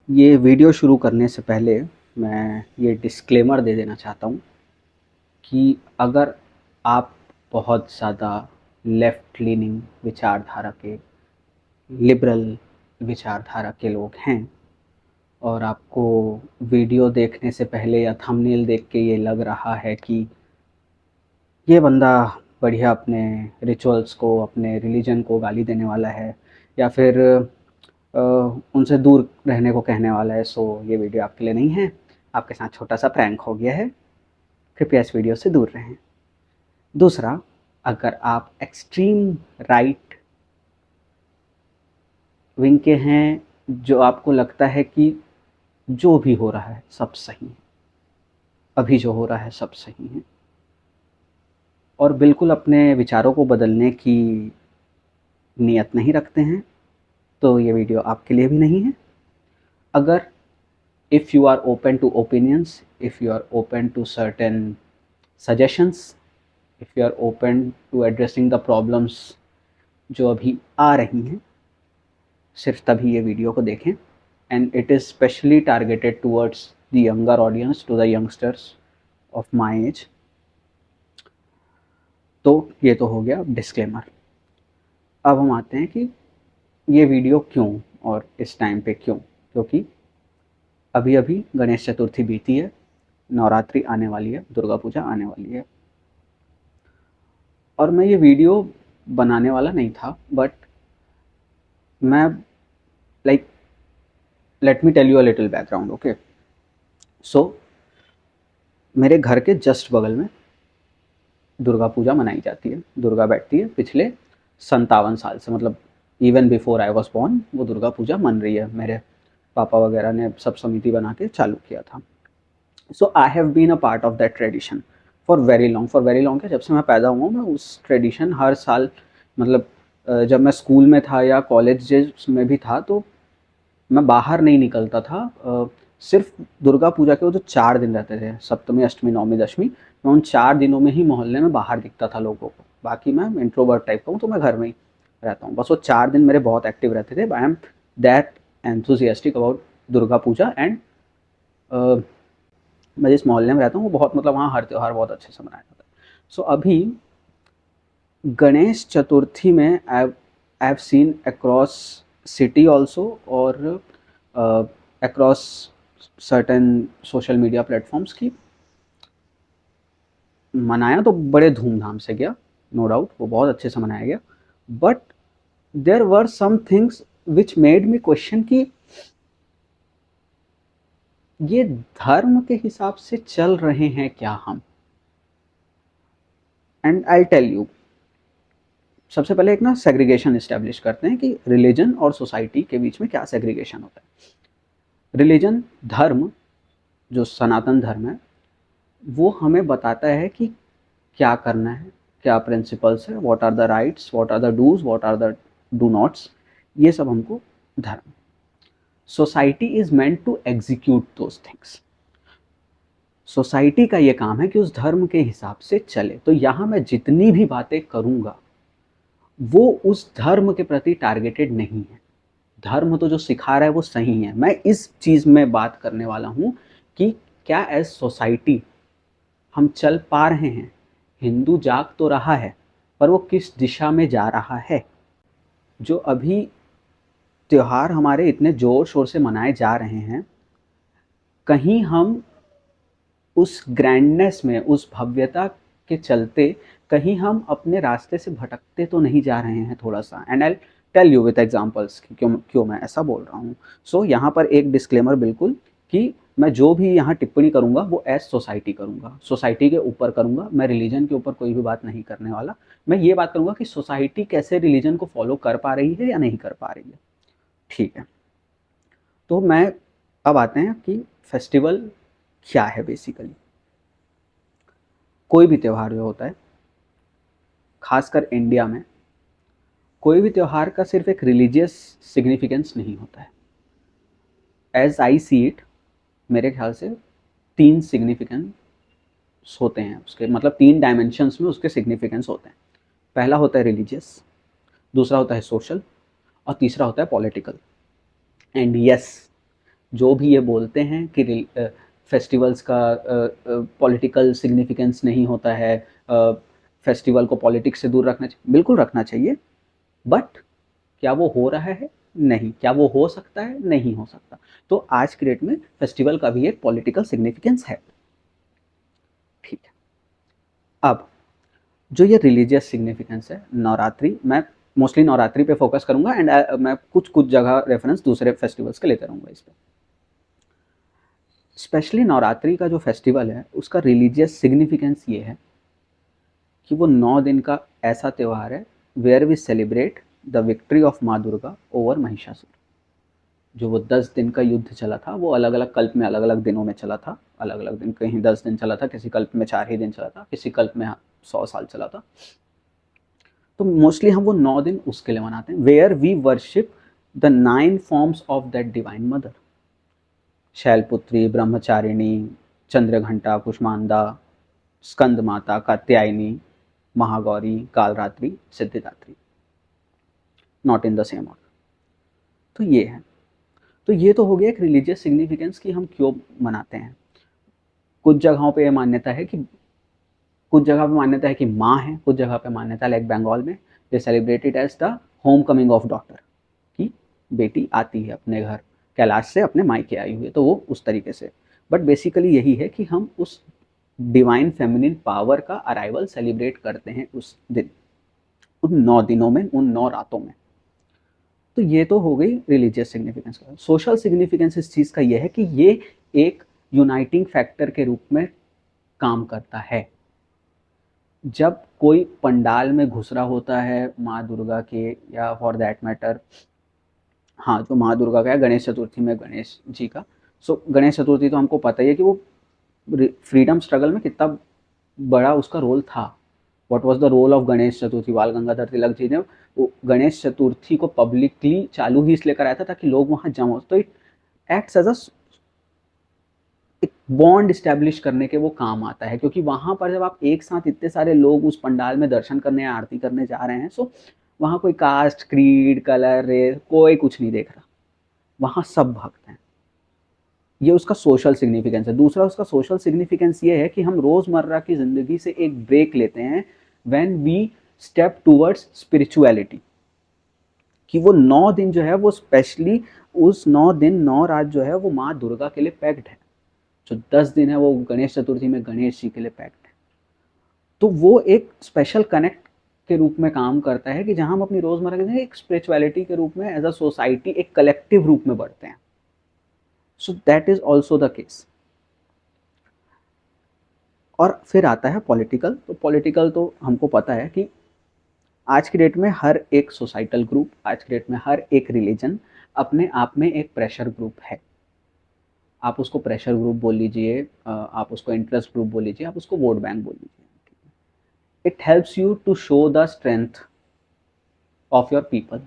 ये वीडियो शुरू करने से पहले मैं ये डिस्क्लेमर दे देना चाहता हूँ कि अगर आप बहुत ज़्यादा लेफ़्ट लीनिंग विचारधारा के, लिबरल विचारधारा के लोग हैं और आपको वीडियो देखने से पहले या थंबनेल देख के ये लग रहा है कि ये बंदा बढ़िया अपने रिचुअल्स को, अपने रिलीजन को गाली देने वाला है या फिर उनसे दूर रहने को कहने वाला है, सो ये वीडियो आपके लिए नहीं है। आपके साथ छोटा सा प्रैंक हो गया है, कृपया इस वीडियो से दूर रहें। दूसरा, अगर आप एक्सट्रीम राइट विंग के हैं, जो आपको लगता है कि जो भी हो रहा है सब सही है, अभी जो हो रहा है सब सही है, और बिल्कुल अपने विचारों को बदलने की नीयत नहीं रखते हैं, तो ये वीडियो आपके लिए भी नहीं है। अगर if you are open to opinions, if you are open to certain suggestions, if you are open to addressing the problems जो अभी आ रही हैं, सिर्फ तभी ये वीडियो को देखें। And it is specially targeted towards the younger audience, to the youngsters of my age. तो ये तो हो गया डिस्क्लेमर। अब हम आते हैं कि ये वीडियो क्यों और इस टाइम पे क्यों, क्योंकि अभी अभी गणेश चतुर्थी बीती है, नवरात्रि आने वाली है, दुर्गा पूजा आने वाली है, और मैं ये वीडियो बनाने वाला नहीं था, बट मैं like let me tell you a little background. Okay, so मेरे घर के जस्ट बगल में दुर्गा पूजा मनाई जाती है। दुर्गा बैठती है पिछले 57 साल से, मतलब even before I was born वो दुर्गा पूजा मन रही है। मेरे पापा वगैरह ने सब समिति बना के चालू किया था। So I have been a part of that tradition for very long क्या, जब से मैं पैदा हुआ हूँ मैं उस ट्रेडिशन हर साल, मतलब जब मैं स्कूल में था या कॉलेज में भी था तो मैं बाहर नहीं निकलता था। सिर्फ दुर्गा पूजा के वो जो 4 दिन रहते थे, सप्तमी अष्टमी नवमी दशमी, मैं उन 4 दिनों में ही मोहल्ले में बाहर दिखता था लोगों को। बाकी मैं इंट्रोवर्ट टाइप का हूँ, तो मैं घर में ही रहता हूँ। बस वो 4 दिन मेरे बहुत एक्टिव रहते थे। I am that enthusiastic about Durga Puja. And मैं जिस मोहल्ले में रहता हूँ वो बहुत, मतलब वहाँ हर त्यौहार बहुत अच्छे से मनाया जाता है। सो अभी गणेश चतुर्थी में I have seen across city also, और across certain social media platforms की मनाया तो बड़े धूमधाम से गया, नो डाउट वो बहुत अच्छे से मनाया गया, but there were some things which made me question कि ये धर्म के हिसाब से चल रहे हैं क्या हम। एंड आई टेल यू, सबसे पहले एक ना सेग्रीगेशन इस्टेब्लिश करते हैं कि रिलीजन और सोसाइटी के बीच में क्या सेग्रीगेशन होता है। रिलीजन, धर्म, जो सनातन धर्म है, वो हमें बताता है कि क्या करना है, क्या प्रिंसिपल्स है, what are the rights, what are the dos, what are the don'ts, ये सब हमको धर्म। Society is meant to execute those things. Society का ये काम है कि उस धर्म के हिसाब से चले। तो यहाँ मैं जितनी भी बातें करूँगा वो उस धर्म के प्रति टारगेटेड नहीं है। धर्म तो जो सिखा रहा है वो सही है। मैं इस चीज़ में बात करने वाला हूँ कि क्या एज सोसाइटी हम चल पा रहे हैं। हिंदू जाग तो रहा है, पर वो किस दिशा में जा रहा है। जो अभी त्योहार हमारे इतने ज़ोर शोर से मनाए जा रहे हैं, कहीं हम उस ग्रैंडनेस में, उस भव्यता के चलते कहीं हम अपने रास्ते से भटकते तो नहीं जा रहे हैं थोड़ा सा। And I tell you with examples कि क्यों क्यों मैं ऐसा बोल रहा हूँ। सो यहाँ पर एक डिस्क्लेमर बिल्कुल, कि मैं जो भी यहाँ टिप्पणी करूँगा वो एज सोसाइटी करूँगा, सोसाइटी के ऊपर करूँगा। मैं रिलीजन के ऊपर कोई भी बात नहीं करने वाला। मैं ये बात करूँगा कि सोसाइटी कैसे रिलीजन को फॉलो कर पा रही है या नहीं कर पा रही है। ठीक है, तो मैं अब आते हैं कि फेस्टिवल क्या है बेसिकली। कोई भी त्यौहार जो होता है, खासकर इंडिया में, कोई भी त्यौहार का सिर्फ एक रिलीजियस सिग्निफिकेंस नहीं होता है। एज आई सी इट, मेरे ख्याल से 3 सिग्निफिकेंस होते हैं उसके, मतलब 3 डायमेंशंस में उसके सिग्निफिकेंस होते हैं। पहला होता है रिलीजियस, दूसरा होता है सोशल, और तीसरा होता है पॉलिटिकल। एंड यस, जो भी ये बोलते हैं कि फेस्टिवल्स का पॉलिटिकल सिग्निफिकेंस नहीं होता है, फेस्टिवल को पॉलिटिक्स से दूर रखना चाहिए, बिल्कुल रखना चाहिए, बट क्या वो हो रहा है? नहीं। क्या वो हो सकता है? नहीं हो सकता। तो आज की डेट में फेस्टिवल का भी एक पॉलिटिकल सिग्निफिकेंस है। ठीक है। अब जो ये रिलीजियस सिग्निफिकेंस है, नवरात्रि, मैं मोस्टली नवरात्रि पे फोकस करूंगा एंड मैं कुछ कुछ जगह रेफरेंस दूसरे फेस्टिवल्स के लेते रहूंगा इस पे। स्पेशली नवरात्रि का जो फेस्टिवल है उसका रिलीजियस सिग्निफिकेंस ये है कि वो 9 दिन का ऐसा त्यौहार है where we celebrate the victory of माँ दुर्गा ओवर महिषासुर। जो वो 10 दिन का युद्ध चला था वो अलग अलग कल्प में अलग अलग दिनों में चला था, अलग अलग दिन, कहीं 10 दिन चला था, किसी कल्प में 4 ही दिन चला था, किसी कल्प में 100 साल चला था। तो मोस्टली हम वो 9 दिन उसके लिए मनाते हैं where we worship the 9 forms of that divine mother. Shailputri, Brahmacharini, Chandraghanta, Kushmanda, Skanda Mata, Katyayani, Mahagauri, Kalaratri, Siddhidatri, not in the same order. तो ये है। तो ये तो हो गया एक रिलीजियस सिग्निफिकेंस कि हम क्यों मनाते हैं। कुछ जगहों पे ये मान्यता है कि कुछ जगह पे मान्यता है कि माँ है, कुछ जगह पे मान्यता है, लाइक बंगाल में they celebrate it as the homecoming of daughter, कि बेटी आती है अपने घर, कैलाश से अपने मायके आई हुई है, तो वो उस तरीके से। बट बेसिकली यही है कि हम उस डिवाइन फेमिनिन पावर का अराइवल सेलिब्रेट करते हैं उस दिन, उन 9 दिनों में, उन 9 रातों में। तो ये तो हो गई रिलीजियस सिग्निफिकेंस का। सोशल सिग्निफिकेंस इस चीज़ का ये है कि ये एक यूनाइटिंग फैक्टर के रूप में काम करता है। जब कोई पंडाल में घुस रहा होता है माँ दुर्गा के, या फॉर दैट मैटर, हाँ, जो माँ दुर्गा का है, गणेश चतुर्थी में गणेश जी का। सो गणेश चतुर्थी तो हमको पता ही है कि वो फ्रीडम स्ट्रगल में कितना बड़ा उसका रोल था। What was the role of Ganesh Chaturthi? Bal Gangadhar Tilak ji ने वो गणेश चतुर्थी को पब्लिकली चालू ही इसलिए कराया था ताकि लोग वहाँ जमा हो। तो इट एक्ट्स एज अ एक बॉन्ड स्टैब्लिश करने के वो काम आता है, क्योंकि वहाँ पर जब आप एक साथ इतने सारे लोग उस पंडाल में दर्शन करने या आरती करने जा रहे हैं, सो वहाँ कोई कास्ट, क्रीड, कलर, रेस, कोई कुछ नहीं देख रहा, वहाँ सब भक्त हैं। ये उसका सोशल सिग्निफिकेंस है। दूसरा उसका सोशल सिग्निफिकेंस ये है कि हम रोजमर्रा की जिंदगी से एक ब्रेक लेते हैं when we step towards spirituality, कि वो 9 दिन जो है वो स्पेशली उस 9 दिन 9 रात जो है वो माँ दुर्गा के लिए पैक्ड है। जो 10 दिन है वो गणेश चतुर्थी में गणेश जी के लिए पैक्ड है। तो वो एक स्पेशल कनेक्ट के रूप में काम करता है कि जहां हम अपनी रोजमर्रा की जिंदगी एक स्पिरिचुअलिटी के रूप में, एज अ सोसाइटी, एक कलेक्टिव रूप में बढ़ते हैं। So that is also the case. और फिर आता है पॉलिटिकल। तो पॉलिटिकल तो हमको पता है कि आज की डेट में हर एक सोसाइटल ग्रुप, आज की डेट में हर एक रिलीजन अपने आप में एक प्रेशर ग्रुप है। आप उसको प्रेशर ग्रुप बोल लीजिए, आप उसको इंटरेस्ट ग्रुप बोल लीजिए, आप उसको वोट बैंक बोल लीजिए। It helps you to show the strength of your people,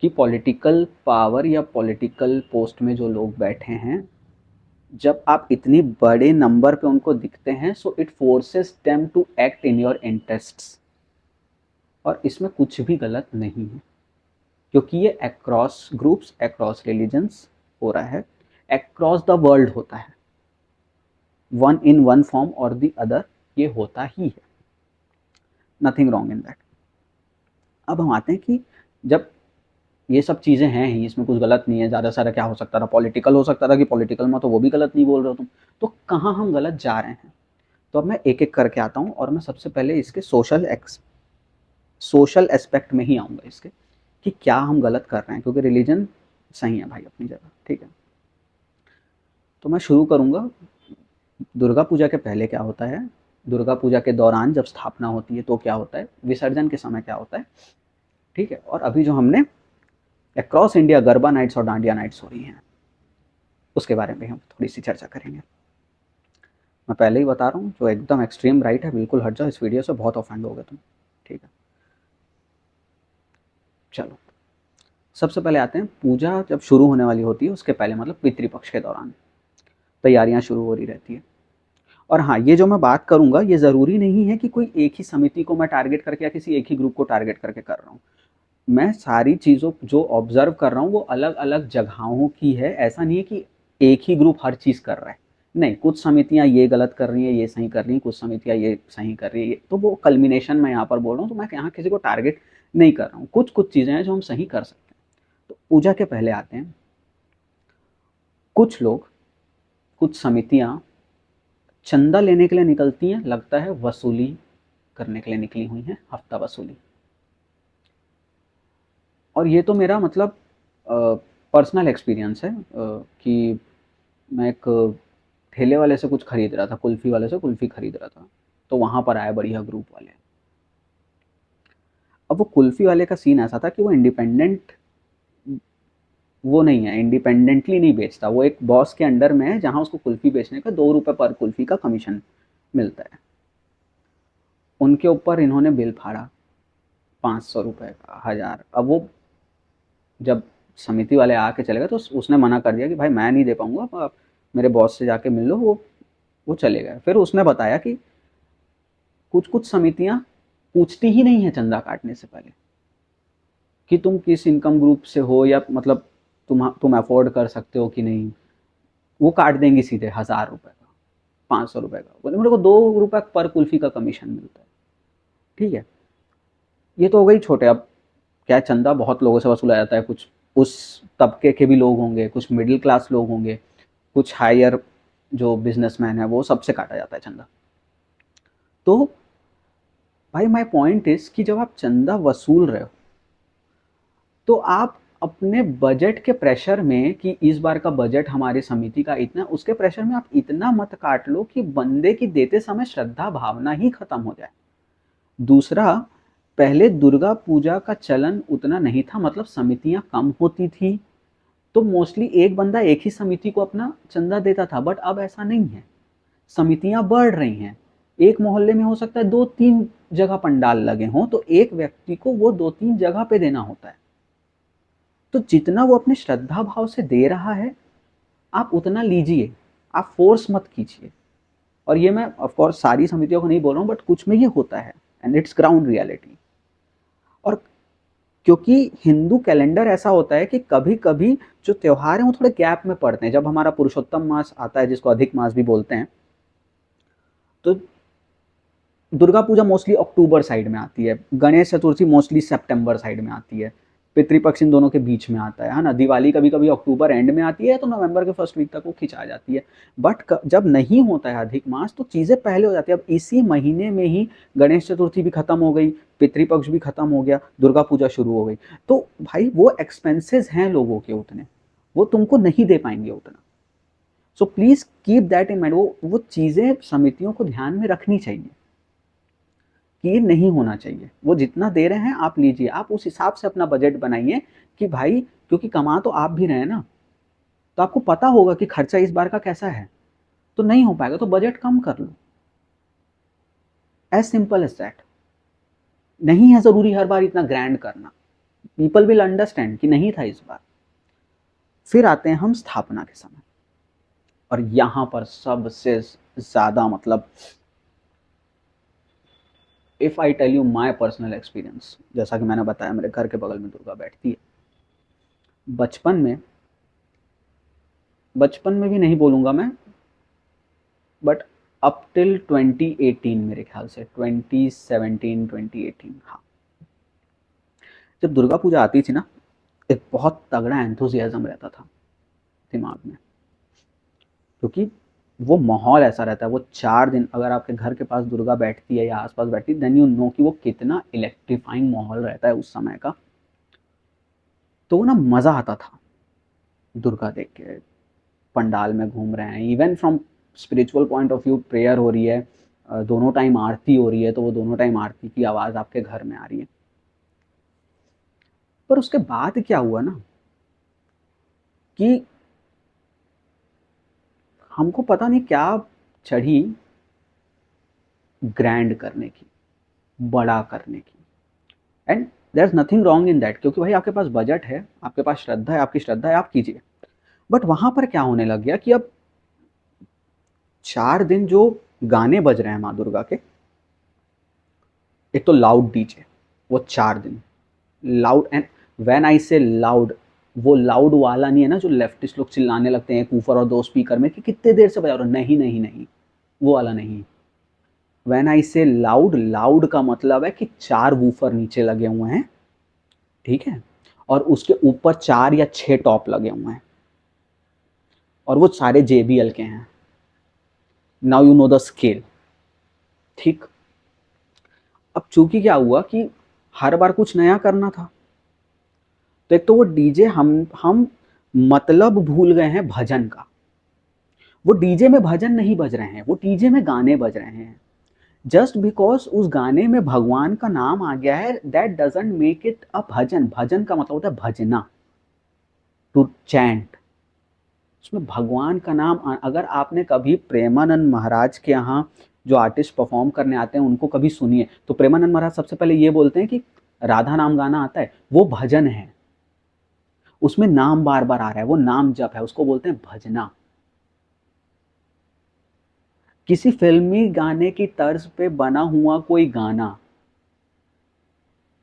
कि पॉलिटिकल पावर या पॉलिटिकल पोस्ट में जो लोग बैठे हैं, जब आप इतनी बड़े नंबर पे उनको दिखते हैं, so it forces them to act in your interests. और इसमें कुछ भी गलत नहीं है, क्योंकि ये अक्रॉस ग्रुप्स, अक्रॉस रिलीजन्स हो रहा है, अक्रॉस द वर्ल्ड होता है, वन इन वन फॉर्म और द अदर, ये होता ही है। Nothing wrong in that. अब हम आते हैं कि जब ये सब चीज़ें हैं ही, इसमें कुछ गलत नहीं है, ज़्यादा सारा क्या हो सकता था, पॉलिटिकल हो सकता था कि पॉलिटिकल में तो वो भी गलत नहीं बोल रहे हो तुम, तो कहाँ हम गलत जा रहे हैं? तो अब मैं एक एक करके आता हूँ और मैं सबसे पहले इसके सोशल एस्पेक्ट में ही आऊँगा इसके, कि क्या हम गलत कर रहे हैं, क्योंकि रिलीजन सही है भाई अपनी जगह, ठीक है। तो मैं शुरू करूँगा, दुर्गा पूजा के पहले क्या होता है, दुर्गा पूजा के दौरान जब स्थापना होती है तो क्या होता है, विसर्जन के समय क्या होता है, ठीक है। और अभी जो हमने अक्रॉस इंडिया गरबा नाइट्स और डांडिया नाइट्स हो रही हैं, उसके बारे में हम थोड़ी सी चर्चा करेंगे। मैं पहले ही बता रहा हूँ, जो एकदम एक्सट्रीम राइट है बिल्कुल हट जाओ, इस वीडियो से बहुत ऑफेंड हो गए तुम, ठीक है। चलो, सबसे पहले आते हैं, पूजा जब शुरू होने वाली होती है उसके पहले, मतलब पितृपक्ष के दौरान तैयारियां शुरू हो रही रहती है। और हाँ, ये जो मैं बात करूंगा ये ज़रूरी नहीं है कि कोई एक ही समिति को मैं टारगेट करके या किसी एक ही ग्रुप को टारगेट करके कर रहा हूँ। मैं सारी चीज़ों जो ऑब्जर्व कर रहा हूँ वो अलग अलग जगहों की है। ऐसा नहीं है कि एक ही ग्रुप हर चीज़ कर रहा है। नहीं, कुछ समितियाँ ये गलत कर रही हैं, ये सही कर रही हैं, कुछ समितियाँ ये सही कर रही है, तो वो कल्मिनेशन मैं यहाँ पर बोल रहा हूँ। तो मैं यहाँ किसी को टारगेट नहीं कर रहा हूँ। कुछ कुछ चीज़ें हैं जो हम सही कर सकते हैं। तो पूजा के पहले आते हैं कुछ लोग, कुछ समितियाँ चंदा लेने के लिए निकलती हैं, लगता है वसूली करने के लिए निकली हुई हैं, हफ्ता वसूली। और ये तो मेरा मतलब पर्सनल एक्सपीरियंस है कि मैं एक ठेले वाले से कुछ खरीद रहा था, कुल्फ़ी वाले से कुल्फ़ी खरीद रहा था, तो वहाँ पर आए बढ़िया ग्रुप वाले। अब वो कुल्फ़ी वाले का सीन ऐसा था कि वो इंडिपेंडेंट वो नहीं है, इंडिपेंडेंटली नहीं बेचता। वो एक बॉस के अंडर में है, जहाँ उसको कुल्फ़ी बेचने का 2 रुपए पर कुल्फ़ी का कमीशन मिलता है। उनके ऊपर इन्होंने बिल फाड़ा 500 रुपए का, 1000। अब वो जब समिति वाले आके चले गए तो उसने मना कर दिया कि भाई मैं नहीं दे पाऊँगा, आप मेरे बॉस से जाके मिल लो। वो चले गए। फिर उसने बताया कि कुछ-कुछ समितियाँ पूछती ही नहीं है चंदा काटने से पहले कि तुम किस इनकम ग्रुप से हो, या मतलब तुम अफोर्ड कर सकते हो कि नहीं। वो काट देंगी सीधे 1000 रुपए का, 500 रुपए का। बोले मेरे को 2 रुपए पर कुल्फी का कमीशन मिलता है। ठीक है, ये तो हो गई छोटे। अब क्या है, चंदा बहुत लोगों से वसूला जाता है। कुछ उस तबके के भी लोग होंगे, कुछ मिडिल क्लास लोग होंगे, कुछ हायर जो बिजनेसमैन है, वो सबसे काटा जाता है चंदा। तो भाई माय पॉइंट इज कि जब आप चंदा वसूल रहे हो तो आप अपने बजट के प्रेशर में कि इस बार का बजट हमारी समिति का इतना, उसके प्रेशर में आप इतना मत काट लो कि बंदे की देते समय श्रद्धा भावना ही खत्म हो जाए। दूसरा, पहले दुर्गा पूजा का चलन उतना नहीं था, मतलब समितियां कम होती थी, तो मोस्टली एक बंदा एक ही समिति को अपना चंदा देता था। बट अब ऐसा नहीं है, समितियां बढ़ रही हैं। एक मोहल्ले में हो सकता है 2-3 जगह पंडाल लगे हों, तो एक व्यक्ति को वो 2-3 जगह पे देना होता है। तो जितना वो अपने श्रद्धा भाव से दे रहा है, आप उतना लीजिए, आप फोर्स मत कीजिए। और ये मैं ऑफ कोर्स सारी समितियों को नहीं बोल रहा हूँ, बट कुछ में ये होता है एंड इट्स ग्राउंड रियलिटी। और क्योंकि हिंदू कैलेंडर ऐसा होता है कि कभी कभी जो त्योहार हैं वो थोड़े गैप में पड़ते हैं। जब हमारा पुरुषोत्तम मास आता है, जिसको अधिक मास भी बोलते हैं, तो दुर्गा पूजा मोस्टली अक्टूबर साइड में आती है, गणेश चतुर्थी मोस्टली सितंबर साइड में आती है, पितृपक्ष इन दोनों के बीच में आता है ना। दिवाली कभी कभी अक्टूबर एंड में आती है, तो नवंबर के फर्स्ट वीक तक वो खिंचा जाती है। बट जब नहीं होता है अधिक मास, तो चीज़ें पहले हो जाती है। अब इसी महीने में ही गणेश चतुर्थी भी खत्म हो गई, पितृपक्ष भी खत्म हो गया, दुर्गा पूजा शुरू हो गई। तो भाई वो एक्सपेंसेस हैं लोगों के उतने, वो तुमको नहीं दे पाएंगे उतना। So please keep that in mind. वो चीज़ें समितियों को ध्यान में रखनी चाहिए कि ये नहीं होना चाहिए। वो जितना दे रहे हैं आप लीजिए, आप उस हिसाब से अपना बजट बनाइए कि भाई, क्योंकि कमा तो आप भी रहे हैं ना, तो आपको पता होगा कि खर्चा इस बार का कैसा है। तो नहीं हो पाएगा तो बजट कम कर लो, एज सिंपल एज दैट। नहीं है जरूरी हर बार इतना ग्रैंड करना, पीपल विल अंडरस्टैंड कि नहीं था इस बार। फिर आते हैं हम स्थापना के समय, और यहां पर सबसे ज्यादा मतलब, if I tell you my personal experience, जैसा कि मैंने बताया मेरे घर के बगल में दुर्गा बैठती है। बचपन में, बचपन में भी नहीं बोलूंगा मैं, बट अप टिल 2018, मेरे ख्याल से 2017 2018, हाँ, जब दुर्गा पूजा आती थी ना, एक बहुत तगड़ा एंथुजियाज्म रहता था दिमाग में। क्योंकि वो माहौल ऐसा रहता है, वो 4 दिन अगर आपके घर के पास दुर्गा बैठती है या आसपास बैठती है, देन यू नो कि वो कितना इलेक्ट्रीफाइंग माहौल रहता है उस समय का। तो वो ना मज़ा आता था दुर्गा देख के। पंडाल में घूम रहे हैं, even from spiritual point of view prayer हो रही है, दोनों टाइम आरती हो रही है, तो वो दोनों टाइम आरती की आवाज़ आपके घर में आ रही है। पर उसके बाद क्या हुआ ना, कि हमको पता नहीं क्या चढ़ी ग्रैंड करने की, बड़ा करने की। And there is nothing wrong in that, क्योंकि भाई आपके पास बजट है, आपके पास श्रद्धा है, आपकी श्रद्धा है, आप कीजिए। बट वहां पर क्या होने लग गया कि अब 4 दिन जो गाने बज रहे हैं माँ दुर्गा के, एक तो लाउड डीजे, वो 4 दिन लाउड एंड व्हेन आई से लाउड, वो लाउड वाला नहीं है ना जो लेफ्टिस्ट लोग चिल्लाने लगते हैं एक ऊपर और दो स्पीकर में कि कितने देर से बजा रहे हो, नहीं नहीं नहीं, वो वाला नहीं। व्हेन आई से लाउड, लाउड का मतलब है कि 4 वूफर नीचे लगे हुए हैं, ठीक है, और उसके ऊपर 4 या 6 टॉप लगे हुए हैं, और वो सारे JBL के हैं। Now you know the scale, ठीक। अब चूंकि क्या हुआ कि हर बार कुछ नया करना था, तो एक तो वो डीजे हम मतलब भूल गए हैं भजन का। वो डीजे में भजन नहीं बज रहे हैं, वो डीजे में गाने बज रहे हैं। जस्ट बिकॉज उस गाने में भगवान का नाम आ गया है, that doesn't make it a bhajan. भजन का मतलब होता है भजना, टू चैंट। उसमें भगवान का नाम अगर आपने कभी प्रेमानंद महाराज के यहाँ जो आर्टिस्ट परफॉर्म करने आते हैं उनको कभी सुनिए, तो प्रेमानंद महाराज सबसे पहले ये बोलते हैं कि राधा नाम गाना आता है, वो भजन है, उसमें नाम बार बार आ रहा है, वो नाम जप है, उसको बोलते हैं भजना। किसी फिल्मी गाने की तर्ज पे बना हुआ कोई गाना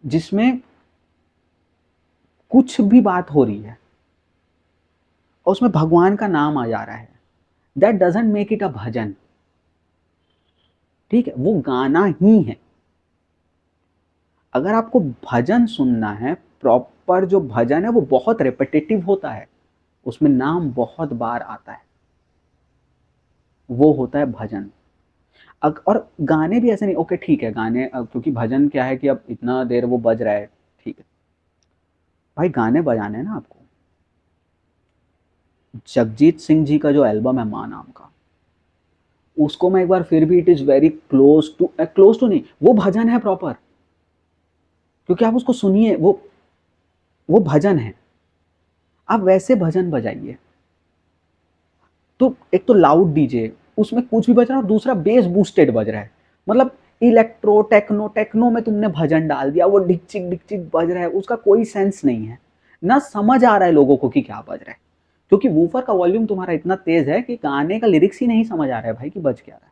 जिसमें कुछ भी बात हो रही है और उसमें भगवान का नाम आ जा रहा है, that doesn't make it a bhajan, ठीक है, वो गाना ही है। अगर आपको भजन सुनना है, प्रॉपर जो भजन है वो बहुत रिपीटेटिव होता है, उसमें नाम बहुत बार आता है, वो होता है भजन। और गाने भी ऐसे नहीं, ओके ठीक है गाने, क्योंकि भजन क्या है कि अब इतना देर वो बज रहा है, ठीक है भाई, गाने बजाने हैं ना आपको। जगजीत सिंह जी का जो एल्बम है माँ नाम का, उसको मैं एक बार फिर भी, it is very close to नहीं, वो भजन है प्रॉपर, क्योंकि आप उसको सुनिए, वो भजन है। आप वैसे भजन बजाइए। तो एक तो लाउड डीजे, उसमें कुछ भी बज रहा है, और दूसरा बेस बूस्टेड बज रहा है, मतलब इलेक्ट्रो टेक्नो, टेक्नो में तुमने भजन डाल दिया, वो डिक चिक बज रहा है, उसका कोई सेंस नहीं है, ना समझ आ रहा है लोगों को कि क्या बज रहा है, क्योंकि वूफर का वॉल्यूम तुम्हारा इतना तेज है कि गाने का लिरिक्स ही नहीं समझ आ रहा है भाई कि बज क्या रहा है।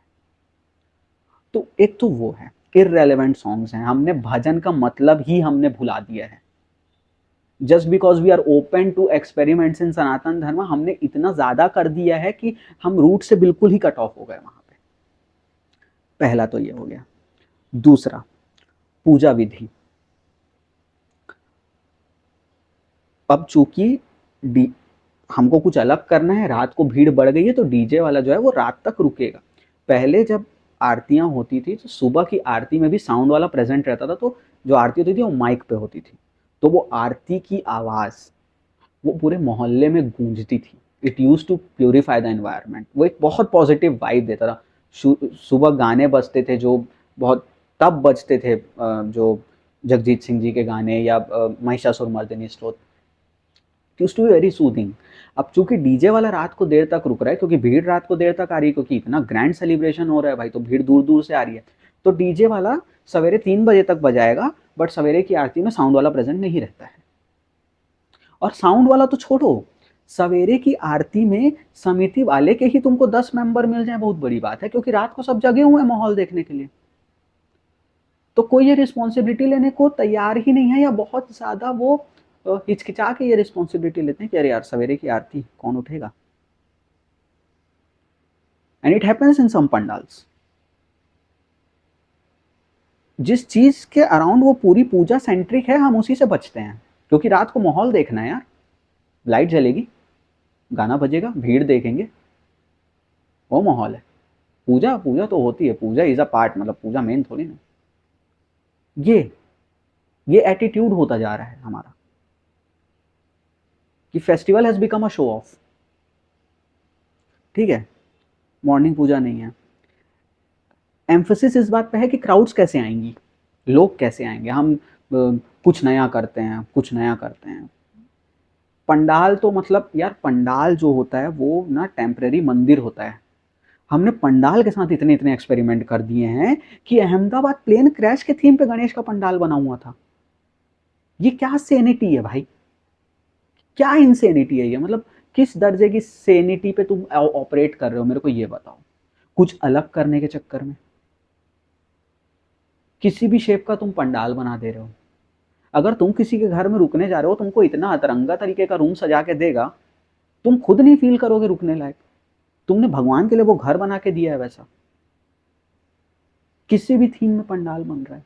तो एक तो वो है, इररेलेवेंट सॉन्ग्स हैं, हमने भजन का मतलब ही हमने भुला दिया है। Just because we are open to experiments in Sanatan Dharma, हमने इतना ज्यादा कर दिया है कि हम रूट से बिल्कुल ही कट ऑफ हो गए वहां पे। पहला तो ये हो गया। दूसरा, पूजा विधि। अब चूंकि हमको कुछ अलग करना है, रात को भीड़ बढ़ गई है, तो डीजे वाला जो है वो रात तक रुकेगा। पहले जब आरतियां होती थी तो सुबह की आरती में भी साउंड वाला प्रेजेंट रहता था, तो जो आरती होती थी वो माइक पे होती थी, तो वो आरती की आवाज वो पूरे मोहल्ले में गूंजती थी। It use to purify the environment, वो एक बहुत पॉजिटिव वाइब देता था। सुबह गाने बजते थे जो बहुत, तब बजते थे जो जगजीत सिंह जी के गाने या Mahishasura Mardini Stotra, use to be very soothing. अब चूंकि डीजे वाला रात को देर तक रुक रहा है, क्योंकि भीड़ रात को देर तक आ रही है, क्योंकि इतना ग्रैंड सेलिब्रेशन हो रहा है भाई, तो भीड़ दूर दूर से आ रही है, तो डीजे वाला सवेरे 3 बजे तक बजाएगा, बट सवेरे की आरती में साउंड वाला प्रेजेंट नहीं रहता है। और साउंड वाला तो छोड़ो, सवेरे की आरती में समिति वाले के ही तुमको 10 मेंबर मिल जाए बहुत बड़ी बात है, क्योंकि रात को सब जगे हुए हैं माहौल देखने के लिए। तो कोई ये रिस्पॉन्सिबिलिटी लेने को तैयार ही नहीं है, या बहुत ज्यादा वो हिचकिचा के ये रिस्पॉन्सिबिलिटी लेते हैं कि अरे यार सवेरे की आरती कौन उठेगा। And it happens in some pandals. जिस चीज के अराउंड वो पूरी पूजा सेंट्रिक है, हम उसी से बचते हैं, क्योंकि रात को माहौल देखना है यार, लाइट जलेगी, गाना बजेगा, भीड़ देखेंगे, वो माहौल है। पूजा पूजा तो होती है, पूजा इज अ पार्ट, मतलब पूजा मेन थोड़ी ना। ये ये एटीट्यूड होता जा रहा है हमारा कि festival has become a show off, ठीक है, मॉर्निंग पूजा नहीं है। एम्फोसिस इस बात पे है कि क्राउड्स कैसे आएंगी, लोग कैसे आएंगे, हम कुछ नया करते हैं, कुछ नया करते हैं। पंडाल तो मतलब यार, पंडाल जो होता है वो ना टेम्परेरी मंदिर होता है। हमने पंडाल के साथ इतने इतने एक्सपेरिमेंट कर दिए हैं कि अहमदाबाद प्लेन क्रैश के थीम पे गणेश का पंडाल बना हुआ था। ये क्या सेनिटी है भाई, क्या इंसेनिटी है ये, मतलब किस दर्जे की सेनिटी पे तुम ऑपरेट कर रहे हो, मेरे को ये बताओ। कुछ अलग करने के चक्कर में किसी भी शेप का तुम पंडाल बना दे रहे हो। अगर तुम किसी के घर में रुकने जा रहे हो, तुमको इतना अतरंगा तरीके का रूम सजा के देगा, तुम खुद नहीं फील करोगे रुकने लायक। तुमने भगवान के लिए वो घर बना के दिया है वैसा। किसी भी थीम में पंडाल बन रहा है,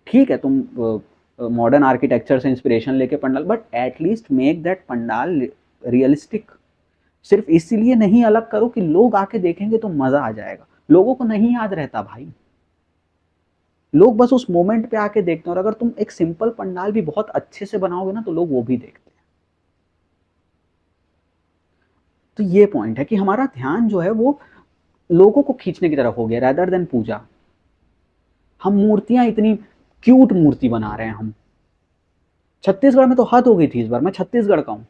ठीक है, तुम मॉडर्न आर्किटेक्चर से इंस्पिरेशन लेके pandal, but at least make that pandal realistic. सिर्फ इसीलिए नहीं अलग करो कि लोग आके देखेंगे तो मजा आ जाएगा। लोगों को नहीं याद रहता भाई, लोग बस उस मोमेंट पे आके देखते हैं। और अगर तुम एक सिंपल पंडाल भी बहुत अच्छे से बनाओगे ना, तो लोग वो भी देखते हैं। तो ये पॉइंट है कि हमारा ध्यान जो है वो लोगों को खींचने की तरफ हो गया रैदर देन पूजा। हम मूर्तियां इतनी क्यूट मूर्ति बना रहे हैं हम। छत्तीसगढ़ में तो हद हो गई थी इस बार। मैं छत्तीसगढ़ का हूँ,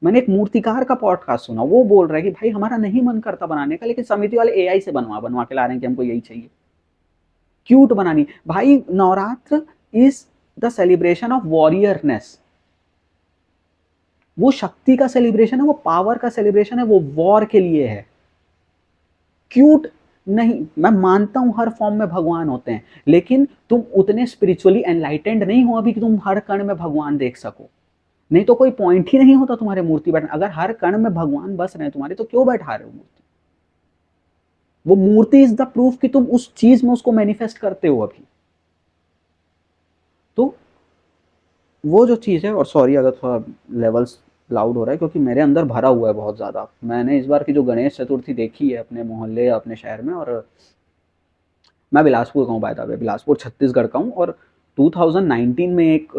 मैंने एक मूर्तिकार का पॉडकास्ट सुना, वो बोल रहा है कि भाई हमारा नहीं मन करता बनाने का, लेकिन समिति वाले एआई से बनवा बनवा के ला रहे हैं कि हमको यही चाहिए, क्यूट बनानी। भाई Navratra is the celebration of warriorness. वो शक्ति का सेलिब्रेशन है, वो पावर का सेलिब्रेशन है, वो वॉर के लिए है। क्यूट नहीं, मैं मानता हूं हर फॉर्म में भगवान होते हैं, लेकिन तुम उतने स्पिरिचुअली एनलाइटेंड नहीं हो अभी कि तुम हर कण में भगवान देख सको। नहीं तो कोई पॉइंट ही नहीं होता तुम्हारे मूर्ति बैठने। अगर हर कण में भगवान बस रहे हैं तुम्हारे, तो क्यों बैठा रहे हो मूर्ति? वो मूर्ति इज द प्रूफ कि तुम उस चीज में उसको मैनिफेस्ट करते हो अभी। तो वो जो चीज है, और सॉरी अगर थोड़ा लेवल्स लाउड हो रहा है, क्योंकि मेरे अंदर भरा हुआ है बहुत ज्यादा। मैंने इस बार की जो गणेश चतुर्थी देखी है अपने मोहल्ले अपने शहर में, और मैं बिलासपुर का हूँ by the way, Bilaspur Chhattisgarh का हूँ। और 2019 में एक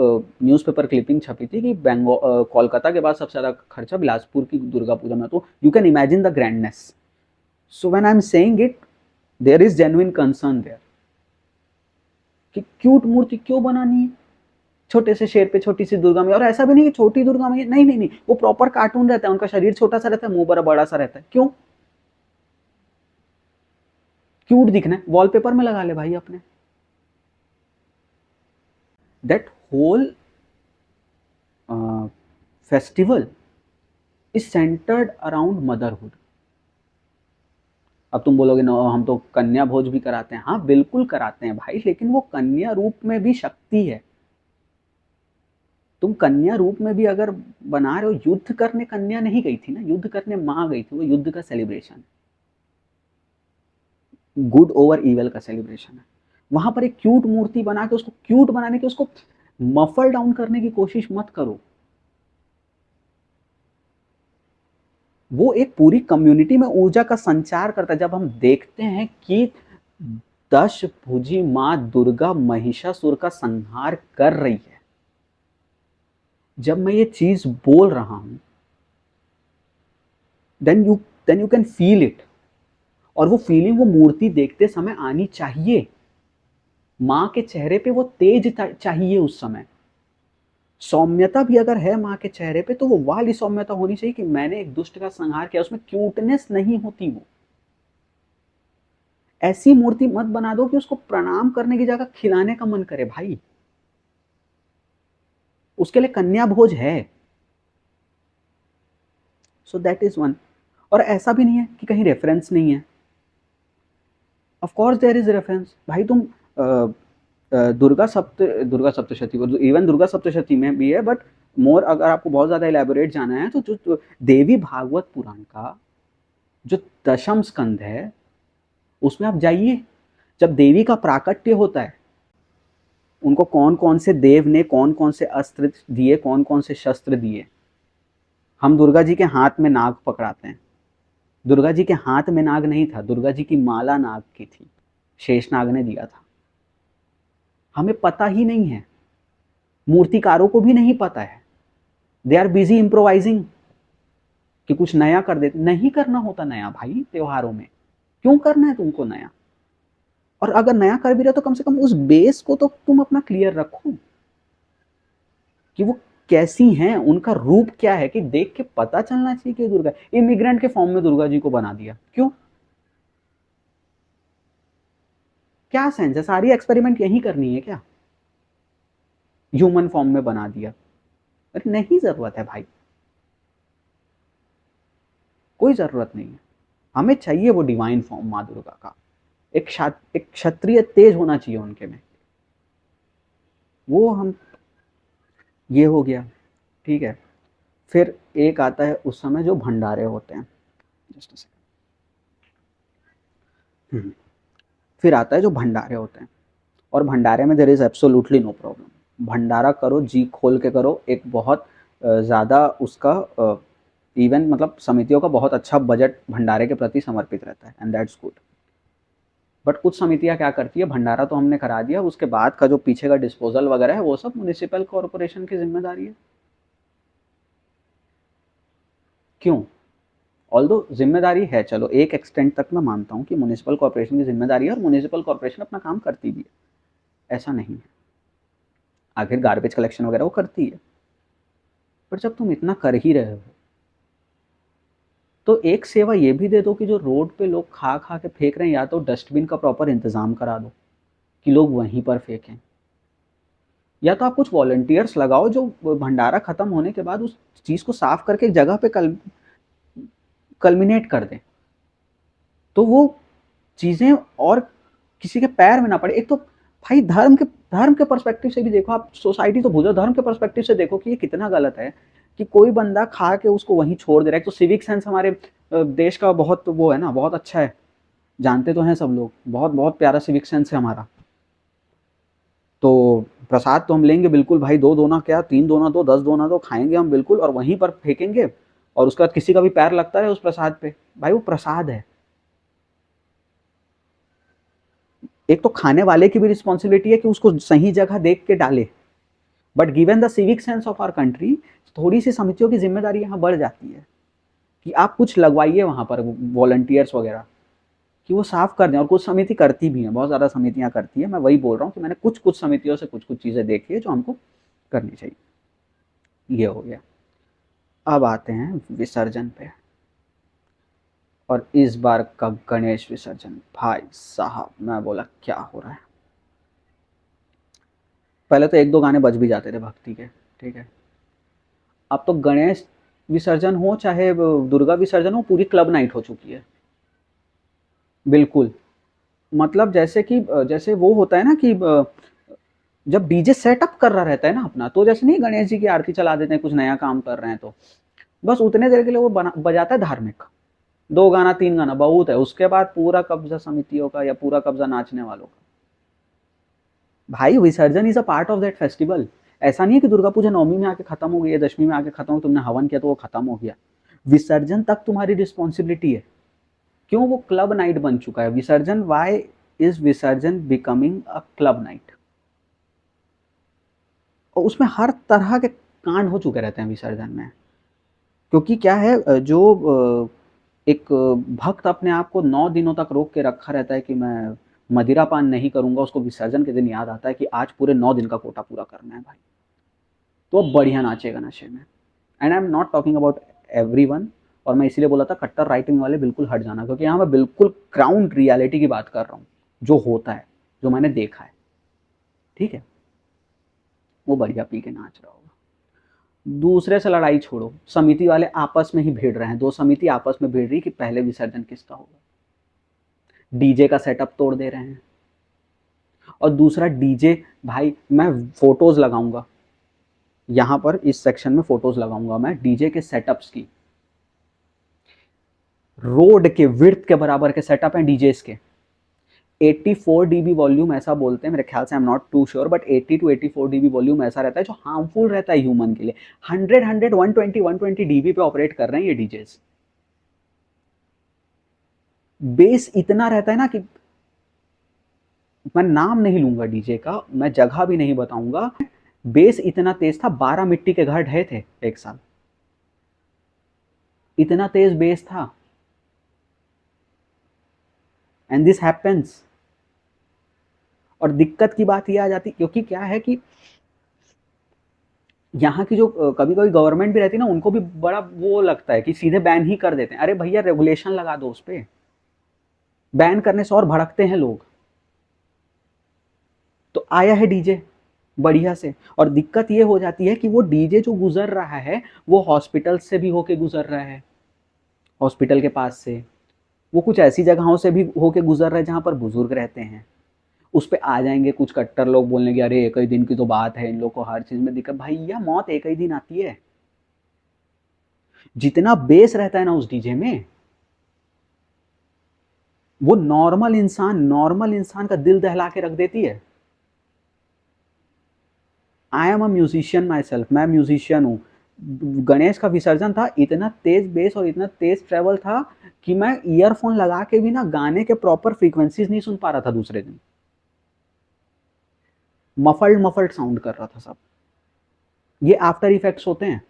न्यूज़पेपर क्लिपिंग छपी थी कि कोलकाता के बाद सबसे ज़्यादा खर्चा बिलासपुर की दुर्गा पूजा में। तो you can imagine the grandness. So when I am saying it, there is genuine concern there कि क्यूट मूर्ति क्यों बनानी है छोटे से शेर पे छोटी सी दुर्गा में। और ऐसा भी नहीं कि छोटी दुर्गा में, नहीं नहीं नहीं, वो प्रॉपर कार्टून रहता है, उनका शरीर छोटा सा रहता है, मुंह बड़ा बड़ा सा रहता है। क्यों? क्यूट दिखना है, वॉलपेपर में लगा ले भाई अपने। That whole festival is centred around motherhood. अब तुम बोलोगे नो, हम तो कन्या भोज भी कराते हैं। हाँ बिल्कुल कराते हैं भाई, लेकिन वो कन्या रूप में भी शक्ति है। तुम कन्या रूप में भी अगर बना रहे हो, युद्ध करने कन्या नहीं गई थी ना, युद्ध करने माँ गई थी। वो युद्ध का सेलिब्रेशन है, गुड ओवर इवल का सेलिब्रेशन है। वहां पर एक क्यूट मूर्ति बना के उसको क्यूट बनाने की, उसको मफल डाउन करने की कोशिश मत करो। वो एक पूरी कम्युनिटी में ऊर्जा का संचार करता है। जब हम देखते हैं कि दश भुजी माँ दुर्गा महिषासुर का संहार कर रही है, जब मैं ये चीज बोल रहा हूं, then you can feel it. और वो फीलिंग वो मूर्ति देखते समय आनी चाहिए। माँ के चेहरे पे वो तेज चाहिए उस समय। सौम्यता भी अगर है माँ के चेहरे पे, तो वो वाली सौम्यता होनी चाहिए कि मैंने एक दुष्ट का संहार किया। उसमें क्यूटनेस नहीं होती। वो ऐसी मूर्ति मत बना दो कि उसको प्रणाम करने की जगह खिलाने का मन करे भाई। उसके लिए कन्या भोज है। So that is one. और ऐसा भी नहीं है कि कहीं रेफरेंस नहीं है। Of course there is reference भाई। तुम दुर्गा सप्तशती, इवन दुर्गा सप्तशती में भी है, बट मोर अगर आपको बहुत ज्यादा इलेबोरेट जाना है, तो जो देवी भागवत पुराण का जो दशम स्कंद है, उसमें आप जाइए। जब देवी का प्राकट्य होता है, उनको कौन कौन से देव ने कौन कौन से अस्त्र दिए, कौन कौन से शस्त्र दिए। हम दुर्गा जी के हाथ में नाग पकड़ाते हैं। दुर्गा जी के हाथ में नाग नहीं था, दुर्गा जी की माला नाग की थी, शेषनाग ने दिया था। हमें पता ही नहीं है, मूर्तिकारों को भी नहीं पता है। दे आर बिजी इम्प्रोवाइजिंग कि कुछ नया कर देते। नहीं करना होता नया भाई त्योहारों में। क्यों करना है तुमको नया? और अगर नया कर भी रहे तो कम से कम उस बेस को तो तुम अपना क्लियर रखो कि वो कैसी हैं, उनका रूप क्या है, कि देख के पता चलना चाहिए कि दुर्गा। इमिग्रेंट के फॉर्म में दुर्गा जी को बना दिया, क्यों? क्या सेंस है? सारी एक्सपेरिमेंट यही करनी है क्या? ह्यूमन फॉर्म में बना दिया। अरे नहीं जरूरत है भाई, कोई जरूरत नहीं है। हमें चाहिए वो डिवाइन फॉर्म माँ दुर्गा का। एक क्षत्रिय तेज होना चाहिए उनके में। वो हम, ये हो गया, ठीक है। फिर एक आता है उस समय जो भंडारे होते हैं, जस्ट अ सेकंड। फिर आता है जो भंडारे होते हैं, और भंडारे में there is absolutely no problem. भंडारा करो, जी खोल के करो, एक बहुत ज़्यादा उसका इवन मतलब समितियों का बहुत अच्छा बजट भंडारे के प्रति समर्पित रहता है, एंड दैट्स गुड। बट कुछ समितियां क्या करती है, भंडारा तो हमने करा दिया, उसके बाद का जो पीछे का डिस्पोजल वगैरह है वो सब म्युनिसिपल कॉरपोरेशन की जिम्मेदारी है। क्यों? ऑल्दो जिम्मेदारी है, चलो एक एक्सटेंट तक मैं मानता हूँ कि म्युनिसिपल कॉर्पोरेशन की जिम्मेदारी है, और म्युनिसिपल कॉर्पोरेशन अपना काम करती भी है, ऐसा नहीं है, आखिर गार्बेज कलेक्शन वगैरह वो करती है। पर जब तुम इतना कर ही रहे हो, तो एक सेवा ये भी दे दो कि जो रोड पे लोग खा खा के फेंक रहे हैं, या तो डस्टबिन का प्रॉपर इंतजाम करा दो कि लोग वहीं पर फेंकें, या तो आप कुछ वॉलंटियर्स लगाओ जो भंडारा खत्म होने के बाद उस चीज को साफ करके एक जगह पे कल्मिनेट कर दें, तो वो चीजें और किसी के पैर में ना पड़े। एक तो भाई धर्म के पर्सपेक्टिव से भी देखो, आप सोसाइटी तो भूलो, धर्म के पर्सपेक्टिव से देखो कि ये कितना गलत है कि कोई बंदा खा के उसको वहीं छोड़ दे रहा है। एक तो सिविक सेंस हमारे देश का बहुत वो है ना, बहुत अच्छा है, जानते तो हैं सब लोग, बहुत बहुत प्यारा सिविक सेंस है हमारा। तो प्रसाद तो हम लेंगे बिल्कुल भाई, 2 दोना क्या, 3 दोना दो, 10 दोना दो, खाएंगे हम बिल्कुल, और वहीं पर फेंकेंगे, और उसके बाद किसी का भी पैर लगता है उस प्रसाद पे, भाई वो प्रसाद है। एक तो खाने वाले की भी रिस्पॉन्सिबिलिटी है कि उसको सही जगह देख के डाले, but given the civic sense of our country, थोड़ी सी समितियों की जिम्मेदारी यहाँ बढ़ जाती है कि आप कुछ लगवाइए वहां पर वॉलंटियर्स वगैरह, कि वो साफ कर दें। और कुछ समिति करती भी हैं, बहुत ज़्यादा समितियां करती है, मैं वही बोल रहा हूँ कि मैंने कुछ कुछ समितियों से कुछ कुछ चीज़ें देखी है जो हमको करनी चाहिए। ये हो गया। अब आते हैं विसर्जन पे, और इस बार का गणेश विसर्जन, भाई साहब मैं बोला क्या हो रहा है। पहले तो 1-2 गाने बज भी जाते थे भक्ति के, ठीक है। अब तो गणेश विसर्जन हो चाहे दुर्गा विसर्जन हो, पूरी क्लब नाइट हो चुकी है। बिल्कुल, मतलब जैसे कि जैसे वो होता है ना कि जब डीजे सेटअप कर रहा रहता है ना अपना, तो जैसे नहीं गणेश जी की आरती चला देते हैं, कुछ नया काम कर रहे हैं तो बस उतने देर के लिए वो बजाता है धार्मिक, 2 गाना 3 गाना बहुत है, उसके बाद पूरा कब्जा समितियों का या पूरा कब्जा नाचने वालों का। भाई विसर्जन is a part of that festival. ऐसा नहीं है कि दुर्गा पूजा नवमी में आके खत्म हो गई है, दशमी में आके खत्म हो, तुमने हवन किया तो वो खत्म हो गया। विसर्जन तक तुम्हारी रिस्पॉन्सिबिलिटी है। क्यों? वो क्लब नाइट बन चुका है विसर्जन। वाई इज विसर्जन बिकमिंग अ क्लब नाइट? और उसमें हर तरह के कांड हो चुके रहते हैं विसर्जन में, क्योंकि क्या है, जो एक भक्त अपने आप को 9 दिनों तक रोक के रखा रहता है कि मैं मदिरा पान नहीं करूंगा, उसको विसर्जन के दिन याद आता है कि आज पूरे 9 दिन का कोटा पूरा करना है भाई, तो अब बढ़िया नाचेगा नशे में। And I am not talking about everyone, और मैं इसीलिए बोला था कट्टर राइटिंग वाले बिल्कुल हट जाना, क्योंकि यहाँ मैं बिल्कुल ग्राउंड रियलिटी की बात कर रहा हूँ, जो होता है, जो मैंने देखा है, ठीक है। वो बढ़िया पी के नाच रहा होगा। दूसरे से लड़ाई छोड़ो, समिति वाले आपस में ही भिड़ रहे हैं, 2 समिति आपस में भिड़ रही कि पहले विसर्जन किसका होगा। डीजे का सेटअप तोड़ दे रहे हैं, और दूसरा डीजे, भाई मैं फोटोज लगाऊंगा यहाँ पर, इस सेक्शन में फोटोज लगाऊंगा मैं डीजे के सेटअप्स की। रोड के विड्थ के बराबर के सेटअप हैं डीजेस के। 84 डीबी वॉल्यूम ऐसा बोलते हैं मेरे ख्याल से, I am not too sure, but 80 to 84 DB volume ऐसा रहता है जो हार्मफुल रहता है ह्यूमन के लिए। 100 120 डीबी पे ऑपरेट कर रहे हैं ये डीजेस। बेस इतना रहता है ना कि मैं नाम नहीं लूंगा डीजे का, मैं जगह भी नहीं बताऊंगा। बेस इतना तेज था, 12 मिट्टी के घर ढहे थे एक साल, इतना तेज बेस था। And this happens. और दिक्कत की बात यह आ जाती, क्योंकि क्या है कि यहाँ की जो कभी कभी गवर्नमेंट भी रहती है ना, उनको भी बड़ा वो लगता है कि सीधे बैन ही कर देते हैं। अरे भैया रेगुलेशन लगा दो उस पर, बैन करने से और भड़कते हैं लोग। तो आया है डीजे बढ़िया से, और दिक्कत ये हो जाती है कि वो डीजे जो गुजर रहा है वो हॉस्पिटल से भी होके गुजर रहा है, हॉस्पिटल के पास से, वो कुछ ऐसी जगहों से भी होके गुजर रहा है जहां पर बुजुर्ग रहते हैं। उस पे आ जाएंगे कुछ कट्टर लोग बोलने की अरे एक ही दिन की तो बात है, इन लोग को हर चीज में दिक्कत। भैया मौत एक ही दिन आती है। जितना बेस रहता है ना उस डीजे में, वो नॉर्मल इंसान का दिल दहला के रख देती है। I am a musician my self, मैं म्यूजिशियन हूँ। गणेश का विसर्जन था, इतना तेज बेस और इतना तेज ट्रेवल था कि मैं ईयरफोन लगा के भी ना गाने के प्रॉपर फ्रीक्वेंसीज नहीं सुन पा रहा था दूसरे दिन। मफल्ड मफल्ड साउंड कर रहा था सब। ये आफ्टर इफेक्ट्स होते हैं।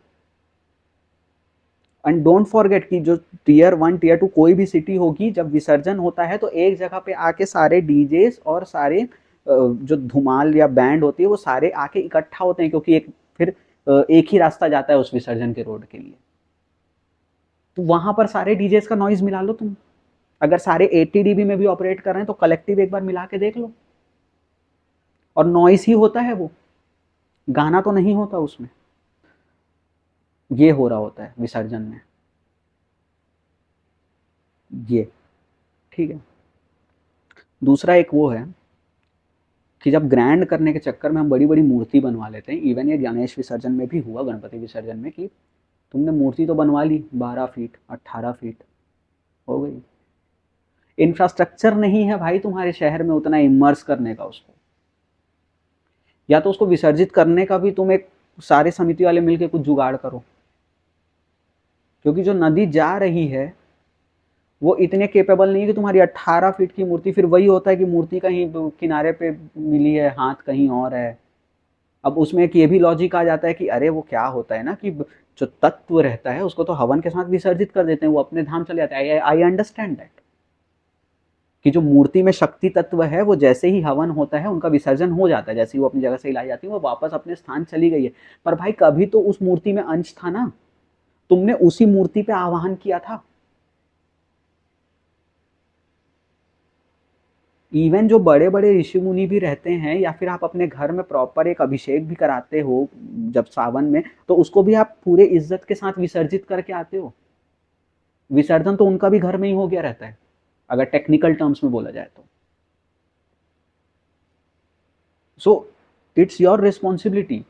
एंड डोंट फॉरगेट कि जो टीयर 1 टीयर 2 कोई भी सिटी होगी, जब विसर्जन होता है तो एक जगह पे आके सारे डीजेस और सारे जो धुमाल या बैंड होती है वो सारे आके इकट्ठा होते हैं, क्योंकि फिर एक ही रास्ता जाता है उस विसर्जन के रोड के लिए। तो वहां पर सारे डीजेस का नॉइज मिला लो तुम। अगर सारे 80 डीबी में भी ऑपरेट कर रहे हैं तो कलेक्टिव एक बार मिला के देख लो, और नॉइस ही होता है वो, गाना तो नहीं होता उसमें। ये हो रहा होता है विसर्जन में, ये ठीक है। दूसरा एक वो है कि जब ग्रैंड करने के चक्कर में हम बड़ी बड़ी मूर्ति बनवा लेते हैं। इवन ये गणेश विसर्जन में भी हुआ, गणपति विसर्जन में, कि तुमने मूर्ति तो बनवा ली 12 फीट 18 फीट, हो गई। इंफ्रास्ट्रक्चर नहीं है भाई तुम्हारे शहर में उतना इमर्स करने का उसको, या तो उसको विसर्जित करने का भी तुम एक सारे समिति वाले मिलके कुछ जुगाड़ करो। क्योंकि जो नदी जा रही है वो इतने केपेबल नहीं है कि तुम्हारी 18 फीट की मूर्ति, फिर वही होता है कि मूर्ति कहीं किनारे पे मिली है, हाथ कहीं और है। अब उसमें एक ये भी लॉजिक आ जाता है कि अरे वो क्या होता है ना कि जो तत्व रहता है उसको तो हवन के साथ विसर्जित कर देते हैं, वो अपने धाम चले जाते हैं। आई अंडरस्टैंड दैट कि जो मूर्ति में शक्ति तत्व है वो जैसे ही हवन होता है उनका विसर्जन हो जाता है, जैसे ही वो अपनी जगह से हिलाई जाती है वो वापस अपने स्थान चली गई है। पर भाई कभी तो उस मूर्ति में अंश था ना, तुमने उसी मूर्ति पे आवाहन किया था। इवन जो बड़े बड़े ऋषि मुनि भी रहते हैं, या फिर आप अपने घर में प्रॉपर एक अभिषेक भी कराते हो जब सावन में, तो उसको भी आप पूरे इज्जत के साथ विसर्जित करके आते हो। विसर्जन तो उनका भी घर में ही हो गया रहता है अगर टेक्निकल टर्म्स में बोला जाए तो। सो इट्स योर रिस्पॉन्सिबिलिटी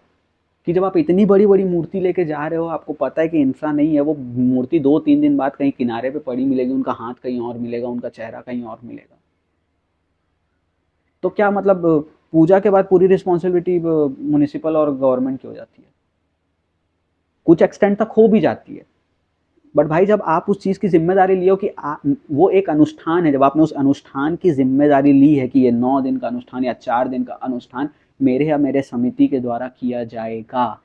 कि जब आप इतनी बड़ी बड़ी मूर्ति लेके जा रहे हो, आपको पता है कि इंफ्रा नहीं है, वो मूर्ति 2-3 दिन बाद कहीं किनारे पे पड़ी मिलेगी, उनका हाथ कहीं और मिलेगा, उनका चेहरा कहीं और मिलेगा, तो क्या मतलब पूजा के बाद पूरी रिस्पॉन्सिबिलिटी म्युनिसिपल और गवर्नमेंट की हो जाती है? कुछ एक्सटेंट तक हो भी जाती है। बट भाई जब आप उस चीज़ की जिम्मेदारी लियो कि वो एक अनुष्ठान है, जब आपने उस अनुष्ठान की जिम्मेदारी ली है कि ये 9 दिन का अनुष्ठान या 4 दिन का अनुष्ठान मेरे या मेरे समिति के द्वारा किया जाएगा,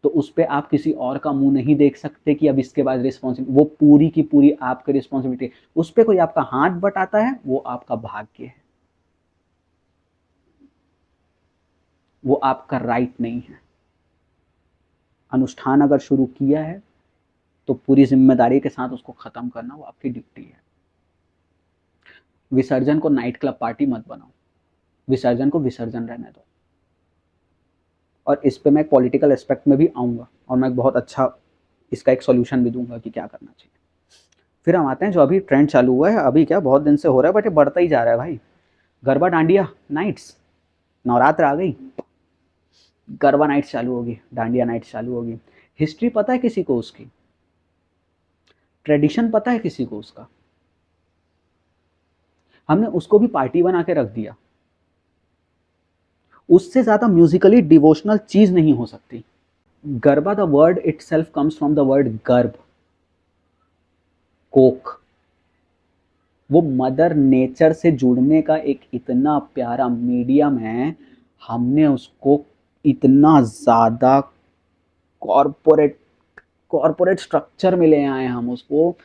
तो उस पर आप किसी और का मुंह नहीं देख सकते कि अब इसके बाद रिस्पॉन्सिबिलिटी, वो पूरी की पूरी आपकी रिस्पॉन्सिबिलिटी। उस पर कोई आपका हाथ बटाता है वो आपका भाग्य है, वो आपका राइट नहीं है। अनुष्ठान अगर शुरू किया है तो पूरी जिम्मेदारी के साथ उसको खत्म करना वो आपकी ड्यूटी है। विसर्जन को नाइट क्लब पार्टी मत बनाओ, विसर्जन को विसर्जन रहने दो। और इस पे मैं पॉलिटिकल एस्पेक्ट में भी आऊँगा और मैं बहुत अच्छा इसका एक सॉल्यूशन भी दूंगा कि क्या करना चाहिए। फिर हम आते हैं जो अभी ट्रेंड चालू हुआ है, अभी क्या बहुत दिन से हो रहा है बट ये बढ़ता ही जा रहा है भाई, गरबा डांडिया नाइट्स। नवरात्र आ गई, गरबा नाइट्स चालू होगी, डांडिया नाइट्स चालू होगी। हिस्ट्री पता है किसी को उसकी? ट्रेडिशन पता है किसी को उसका? हमने उसको भी पार्टी बना के रख दिया। उससे ज्यादा म्यूजिकली डिवोशनल चीज नहीं हो सकती। Garba, the word it self comes from the word गर्भ, कोक। वो मदर नेचर से जुड़ने का एक इतना प्यारा मीडियम है। हमने उसको इतना ज़्यादा कॉरपोरेट कॉरपोरेट स्ट्रक्चर में ले आए हैं, हम उसको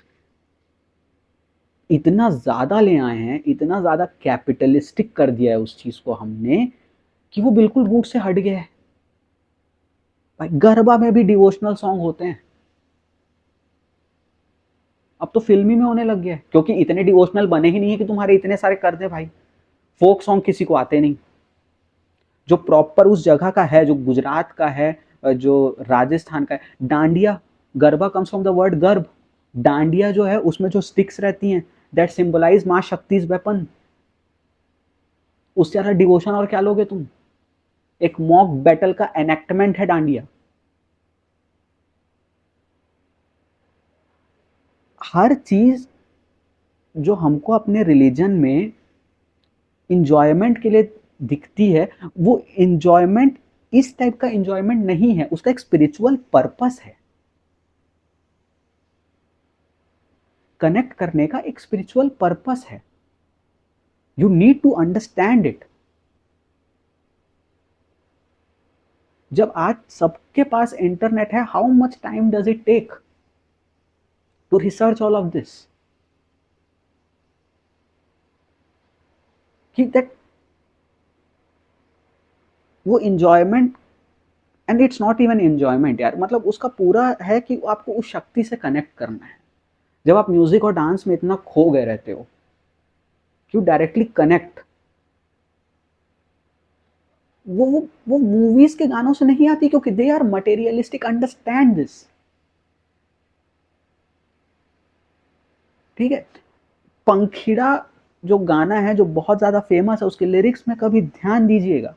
इतना ज़्यादा ले आए हैं, इतना ज़्यादा कैपिटलिस्टिक कर दिया है उस चीज़ को हमने कि वो बिल्कुल रूट से हट गया है। भाई गरबा में भी डिवोशनल सॉन्ग होते हैं, अब तो फिल्मी में होने लग गया है, क्योंकि इतने डिवोशनल बने ही नहीं है कि तुम्हारे इतने सारे कर दे भाई। फोक सॉन्ग किसी को आते नहीं, जो प्रॉपर उस जगह का है, जो गुजरात का है, जो राजस्थान का है। Dandiya, garba comes from the word गर्भ। डांडिया जो है उसमें जो स्टिक्स रहती हैं दैट सिंबलाइज माँ शक्तिज वेपन। उससे ज़्यादा डिवोशन और क्या लोगे तुम? एक मॉक बैटल का एनेक्टमेंट है डांडिया। हर चीज जो हमको अपने रिलीजन में इंजॉयमेंट के लिए दिखती है, वो इंजॉयमेंट इस टाइप का इंजॉयमेंट नहीं है, उसका एक स्पिरिचुअल पर्पस है। कनेक्ट करने का एक स्पिरिचुअल पर्पस है। You need to understand it. जब आज सबके पास इंटरनेट है, how much time does it take to research all of this? कि दैट वो enjoyment, and it's not even enjoyment यार, मतलब उसका पूरा है कि आपको उस शक्ति से कनेक्ट करना है। जब आप म्यूजिक और डांस में इतना खो गए रहते हो, यू डायरेक्टली कनेक्ट। वो मूवीज के गानों से नहीं आती, क्योंकि they are materialistic, understand this. ठीक है। पंखीड़ा जो गाना है, जो बहुत ज्यादा फेमस है, उसके लिरिक्स में कभी ध्यान दीजिएगा।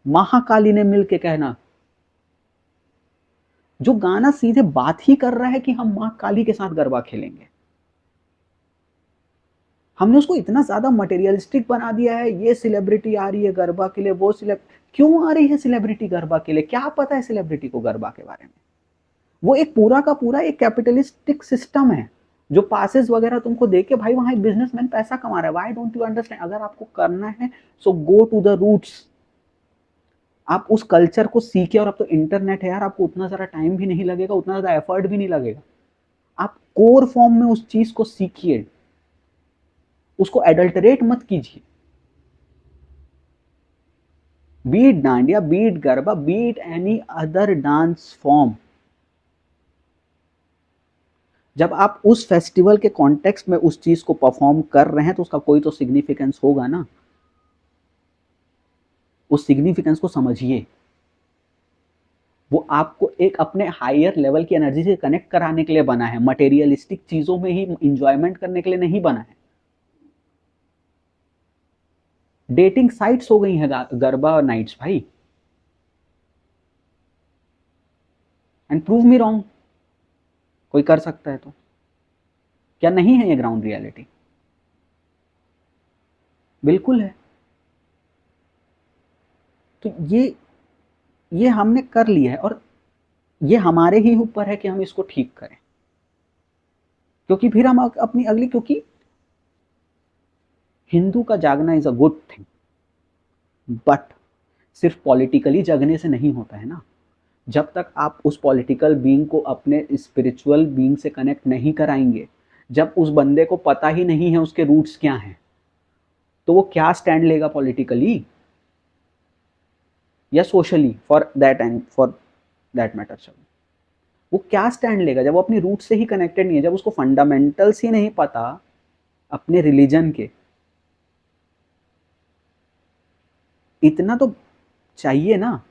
महाकाली ने मिलके कहना, जो गाना सीधे बात ही कर रहा है कि हम मां काली के साथ गरबा खेलेंगे। हमने उसको इतना ज्यादा मटेरियलिस्टिक बना दिया है। ये सेलिब्रिटी आ रही है गरबा के लिए, वो क्यों आ रही है सेलिब्रिटी गरबा के लिए? क्या पता है सेलिब्रिटी को गरबा के बारे में? वो एक पूरा का पूरा एक कैपिटलिस्टिक सिस्टम है, जो पासेस वगैरह तुमको देके, भाई वहां एक बिजनेसमैन पैसा कमा रहा है। Why don't you understand? अगर आपको करना है सो गो टू द रूट्स। आप उस कल्चर को सीखे। और अब तो इंटरनेट है यार, आपको उतना सारा टाइम भी नहीं लगेगा, उतना ज्यादा एफर्ट भी नहीं लगेगा। आप कोर फॉर्म में उस चीज को सीखिए, उसको एडल्टरेट मत कीजिए। Beat dandiya, beat garba, beat any other dance form, जब आप उस फेस्टिवल के कॉन्टेक्स्ट में उस चीज को परफॉर्म कर रहे हैं, तो उसका कोई तो सिग्निफिकेंस होगा ना। उस सिग्निफिकेंस को समझिए। वो आपको एक अपने हायर लेवल की एनर्जी से कनेक्ट कराने के लिए बना है, मटेरियलिस्टिक चीजों में ही इंजॉयमेंट करने के लिए नहीं बना है। डेटिंग साइट्स हो गई हैं गरबा नाइट्स भाई। एंड प्रूव मी रॉन्ग, कोई कर सकता है तो। क्या नहीं है ये ग्राउंड रियलिटी? बिल्कुल है। तो ये हमने कर लिया है, और ये हमारे ही ऊपर है कि हम इसको ठीक करें। क्योंकि फिर हम अपनी अगली, क्योंकि हिंदू का जागना is a good thing, but सिर्फ पॉलिटिकली जगने से नहीं होता है ना। जब तक आप उस पॉलिटिकल बीइंग को अपने स्पिरिचुअल बीइंग से कनेक्ट नहीं कराएंगे, जब उस बंदे को पता ही नहीं है उसके रूट्स क्या हैं, तो वो क्या स्टैंड लेगा पॉलिटिकली या socially, for that and for that matter. वो क्या स्टैंड लेगा जब वो अपनी रूट से ही कनेक्टेड नहीं है, जब उसको फंडामेंटल्स ही नहीं पता अपने रिलीजन के? इतना तो चाहिए ना,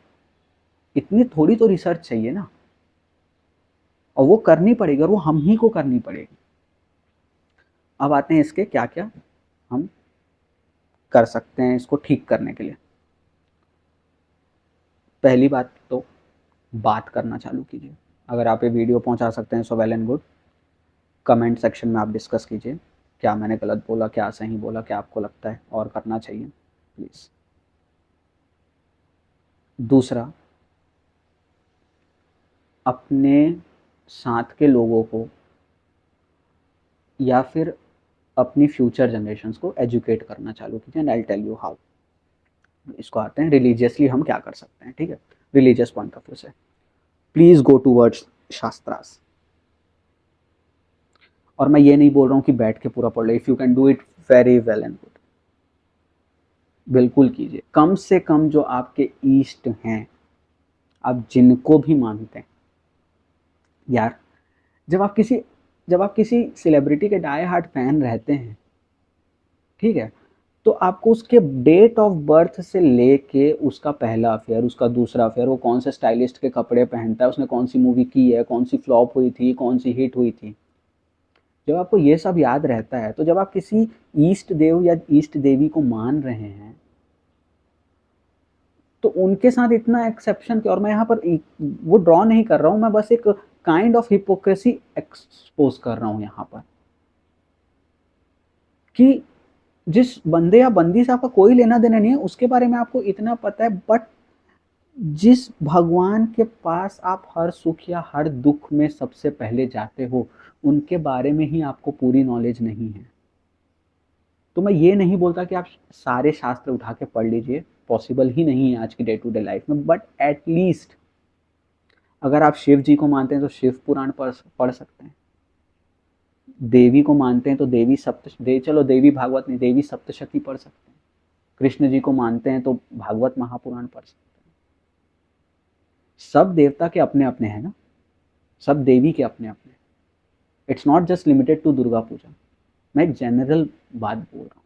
इतनी थोड़ी तो रिसर्च चाहिए ना, और वो करनी पड़ेगी, और वो हम ही को करनी पड़ेगी। अब आते हैं इसके क्या क्या हम कर सकते हैं इसको ठीक करने के लिए। पहली बात तो बात करना चालू कीजिए। अगर आप ये वीडियो पहुंचा सकते हैं so well and good. Comment section में आप डिस्कस कीजिए, क्या मैंने गलत बोला, क्या सही बोला, क्या आपको लगता है और करना चाहिए, प्लीज़। दूसरा, अपने साथ के लोगों को या फिर अपनी फ्यूचर जनरेशंस को एजुकेट करना चालू कीजिए, and I tell you how. इसको आते हैं रिलीजियसली हम क्या कर सकते हैं। ठीक है, रिलीजियस पॉइंट ऑफ व्यू से प्लीज गो टूवर्ड्स शास्त्रास। और मैं ये नहीं बोल रहा हूँ कि बैठ के पूरा पढ़ लो, if you can do it very well and good, बिल्कुल कीजिए। कम से कम जो आपके ईस्ट हैं, आप जिनको भी मानते हैं यार, जब आप किसी जब आप किसी सेलिब्रिटी के डाई हार्ट फैन रहते हैं, ठीक है, तो आपको उसके डेट ऑफ बर्थ से लेके उसका पहला अफेयर, उसका दूसरा अफेयर, वो कौन से स्टाइलिस्ट के कपड़े पहनता है, उसने कौन सी मूवी की है, कौन सी फ्लॉप हुई थी, कौन सी हिट हुई थी, जब आपको ये सब याद रहता है, तो जब आप किसी ईष्ट देव या ईष्ट देवी को मान रहे हैं, तो उनके साथ इतना एक्सेप्शन क्यों? और मैं यहाँ पर वो ड्रॉ नहीं कर रहा हूँ, मैं बस एक काइंड ऑफ हिपोक्रेसी एक्सपोज कर रहा हूँ यहाँ पर, कि जिस बंदे या बंदी से आपका कोई लेना देना नहीं है, उसके बारे में आपको इतना पता है, बट जिस भगवान के पास आप हर सुख या हर दुख में सबसे पहले जाते हो, उनके बारे में ही आपको पूरी नॉलेज नहीं है। तो मैं ये नहीं बोलता कि आप सारे शास्त्र उठा के पढ़ लीजिए, पॉसिबल ही नहीं है आज की डे टू डे लाइफ में, बट एटलीस्ट अगर आप शिव जी को मानते हैं तो शिव पुराण पढ़ सकते हैं, देवी को मानते हैं तो चलो देवी भागवत नहीं, देवी सप्तशती पढ़ सकते हैं, कृष्ण जी को मानते हैं तो भागवत महापुराण पढ़ सकते हैं। सब देवता के अपने अपने हैं ना, सब देवी के अपने अपने। It's not just limited to Durga Puja. मैं एक जनरल बात बोल रहा हूँ,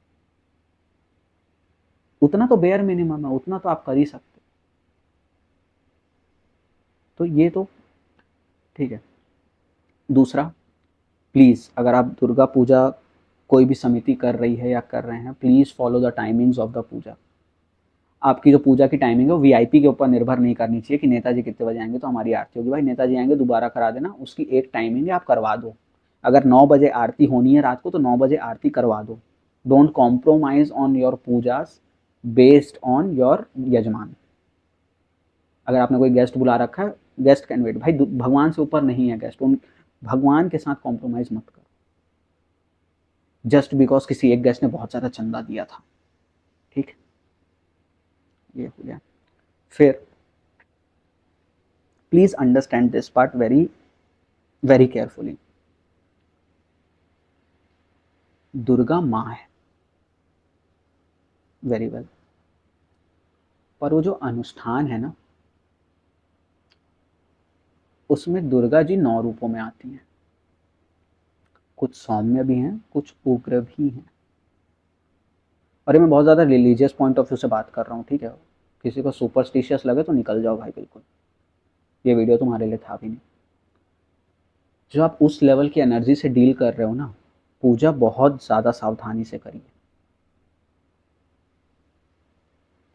उतना तो बेयर मिनिमम है, उतना तो आप कर ही सकते। तो ये तो ठीक है। दूसरा, प्लीज़ अगर आप दुर्गा पूजा कोई भी समिति कर रही है या कर रहे हैं, please follow the timings of the puja. आपकी जो पूजा की टाइमिंग है वो वीआईपी के ऊपर निर्भर नहीं करनी चाहिए कि नेताजी कितने बजे आएंगे तो हमारी आरती होगी। भाई नेताजी आएंगे दोबारा करा देना, उसकी एक टाइमिंग है, आप करवा दो। अगर 9 बजे आरती होनी है रात को तो 9 बजे आरती करवा दो। Don't compromise on your Pooja's based on your यजमान। अगर आपने कोई गेस्ट बुला रखा है, गेस्ट कैन वेट। भाई भगवान से ऊपर नहीं है गेस्ट, उन भगवान के साथ कॉम्प्रोमाइज मत करो जस्ट बिकॉज किसी एक गेस्ट ने बहुत ज़्यादा चंदा दिया था। ठीक है, ये हो गया। फिर please understand this part very very carefully. Durga माँ है, वेरी वेल, पर वो जो अनुष्ठान है ना, उसमें दुर्गा जी 9 रूपों में आती हैं। कुछ सौम्य भी हैं, कुछ उग्र भी हैं। और ये मैं बहुत ज़्यादा रिलीजियस पॉइंट ऑफ व्यू से बात कर रहा हूँ, ठीक है? किसी को सुपरस्टिशियस लगे तो निकल जाओ भाई, बिल्कुल ये वीडियो तुम्हारे लिए था भी नहीं। जो आप उस लेवल की एनर्जी से डील कर रहे हो ना, पूजा बहुत ज़्यादा सावधानी से करिए,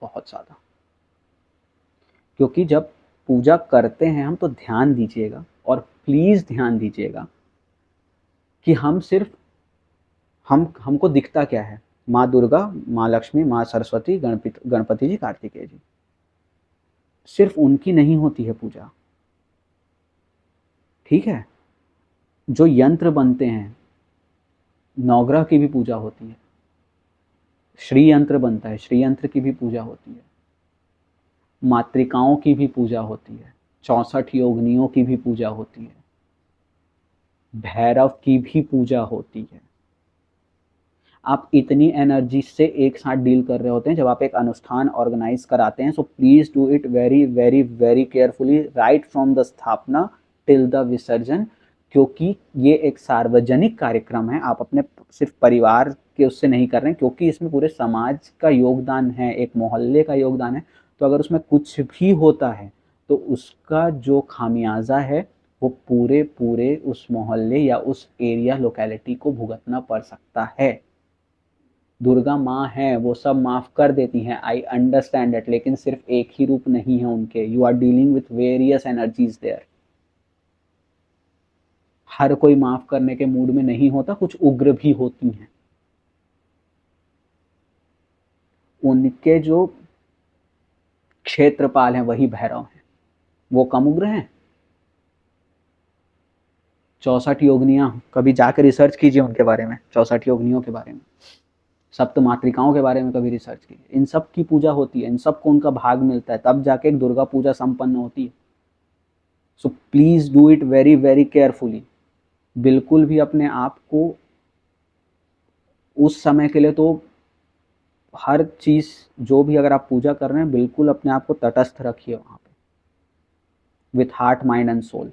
बहुत ज़्यादा। क्योंकि जब पूजा करते हैं हम तो ध्यान दीजिएगा, और प्लीज़ ध्यान दीजिएगा कि हम सिर्फ हमको दिखता क्या है? माँ दुर्गा, माँ लक्ष्मी, माँ सरस्वती, गणपति जी, कार्तिकेय जी। सिर्फ उनकी नहीं होती है पूजा, ठीक है? जो यंत्र बनते हैं, नवग्रह की भी पूजा होती है। श्री यंत्र बनता है, श्री यंत्र की भी पूजा होती है। मातृकाओं की भी पूजा होती है। 64 योगिनियों की भी पूजा होती है। भैरव की भी पूजा होती है। आप इतनी एनर्जी से एक साथ डील कर रहे होते हैं जब आप एक अनुष्ठान ऑर्गेनाइज कराते हैं। So please do it very very very carefully, right from the स्थापना टिल द विसर्जन। क्योंकि ये एक सार्वजनिक कार्यक्रम है, आप अपने सिर्फ परिवार के उससे नहीं कर रहे हैं, क्योंकि इसमें पूरे समाज का योगदान है, एक मोहल्ले का योगदान है। तो अगर उसमें कुछ भी होता है तो उसका जो खामियाजा है वो पूरे पूरे उस मोहल्ले या उस एरिया लोकेलिटी को भुगतना पड़ सकता है। दुर्गा माँ है, वो सब माफ कर देती हैं, आई अंडरस्टैंड इट, लेकिन सिर्फ एक ही रूप नहीं है उनके। You are dealing with various energies there. हर कोई माफ करने के मूड में नहीं होता, कुछ उग्र भी होती हैं। उनके जो क्षेत्रपाल हैं वही भैरव हैं, वो कम उग्र हैं? 64 योगिनियां, कभी जाकर रिसर्च कीजिए उनके बारे में, 64 योगिनियों के बारे में, सप्त मातृकाओं के बारे में कभी रिसर्च कीजिए। इन सब की पूजा होती है, इन सब को उनका भाग मिलता है, तब जाके एक दुर्गा पूजा संपन्न होती है। So please do it very very carefully. बिल्कुल भी अपने आप को उस समय के लिए तो हर चीज, जो भी अगर आप पूजा कर रहे हैं, बिल्कुल अपने आप को तटस्थ रखिए वहां पे, with heart mind and soul.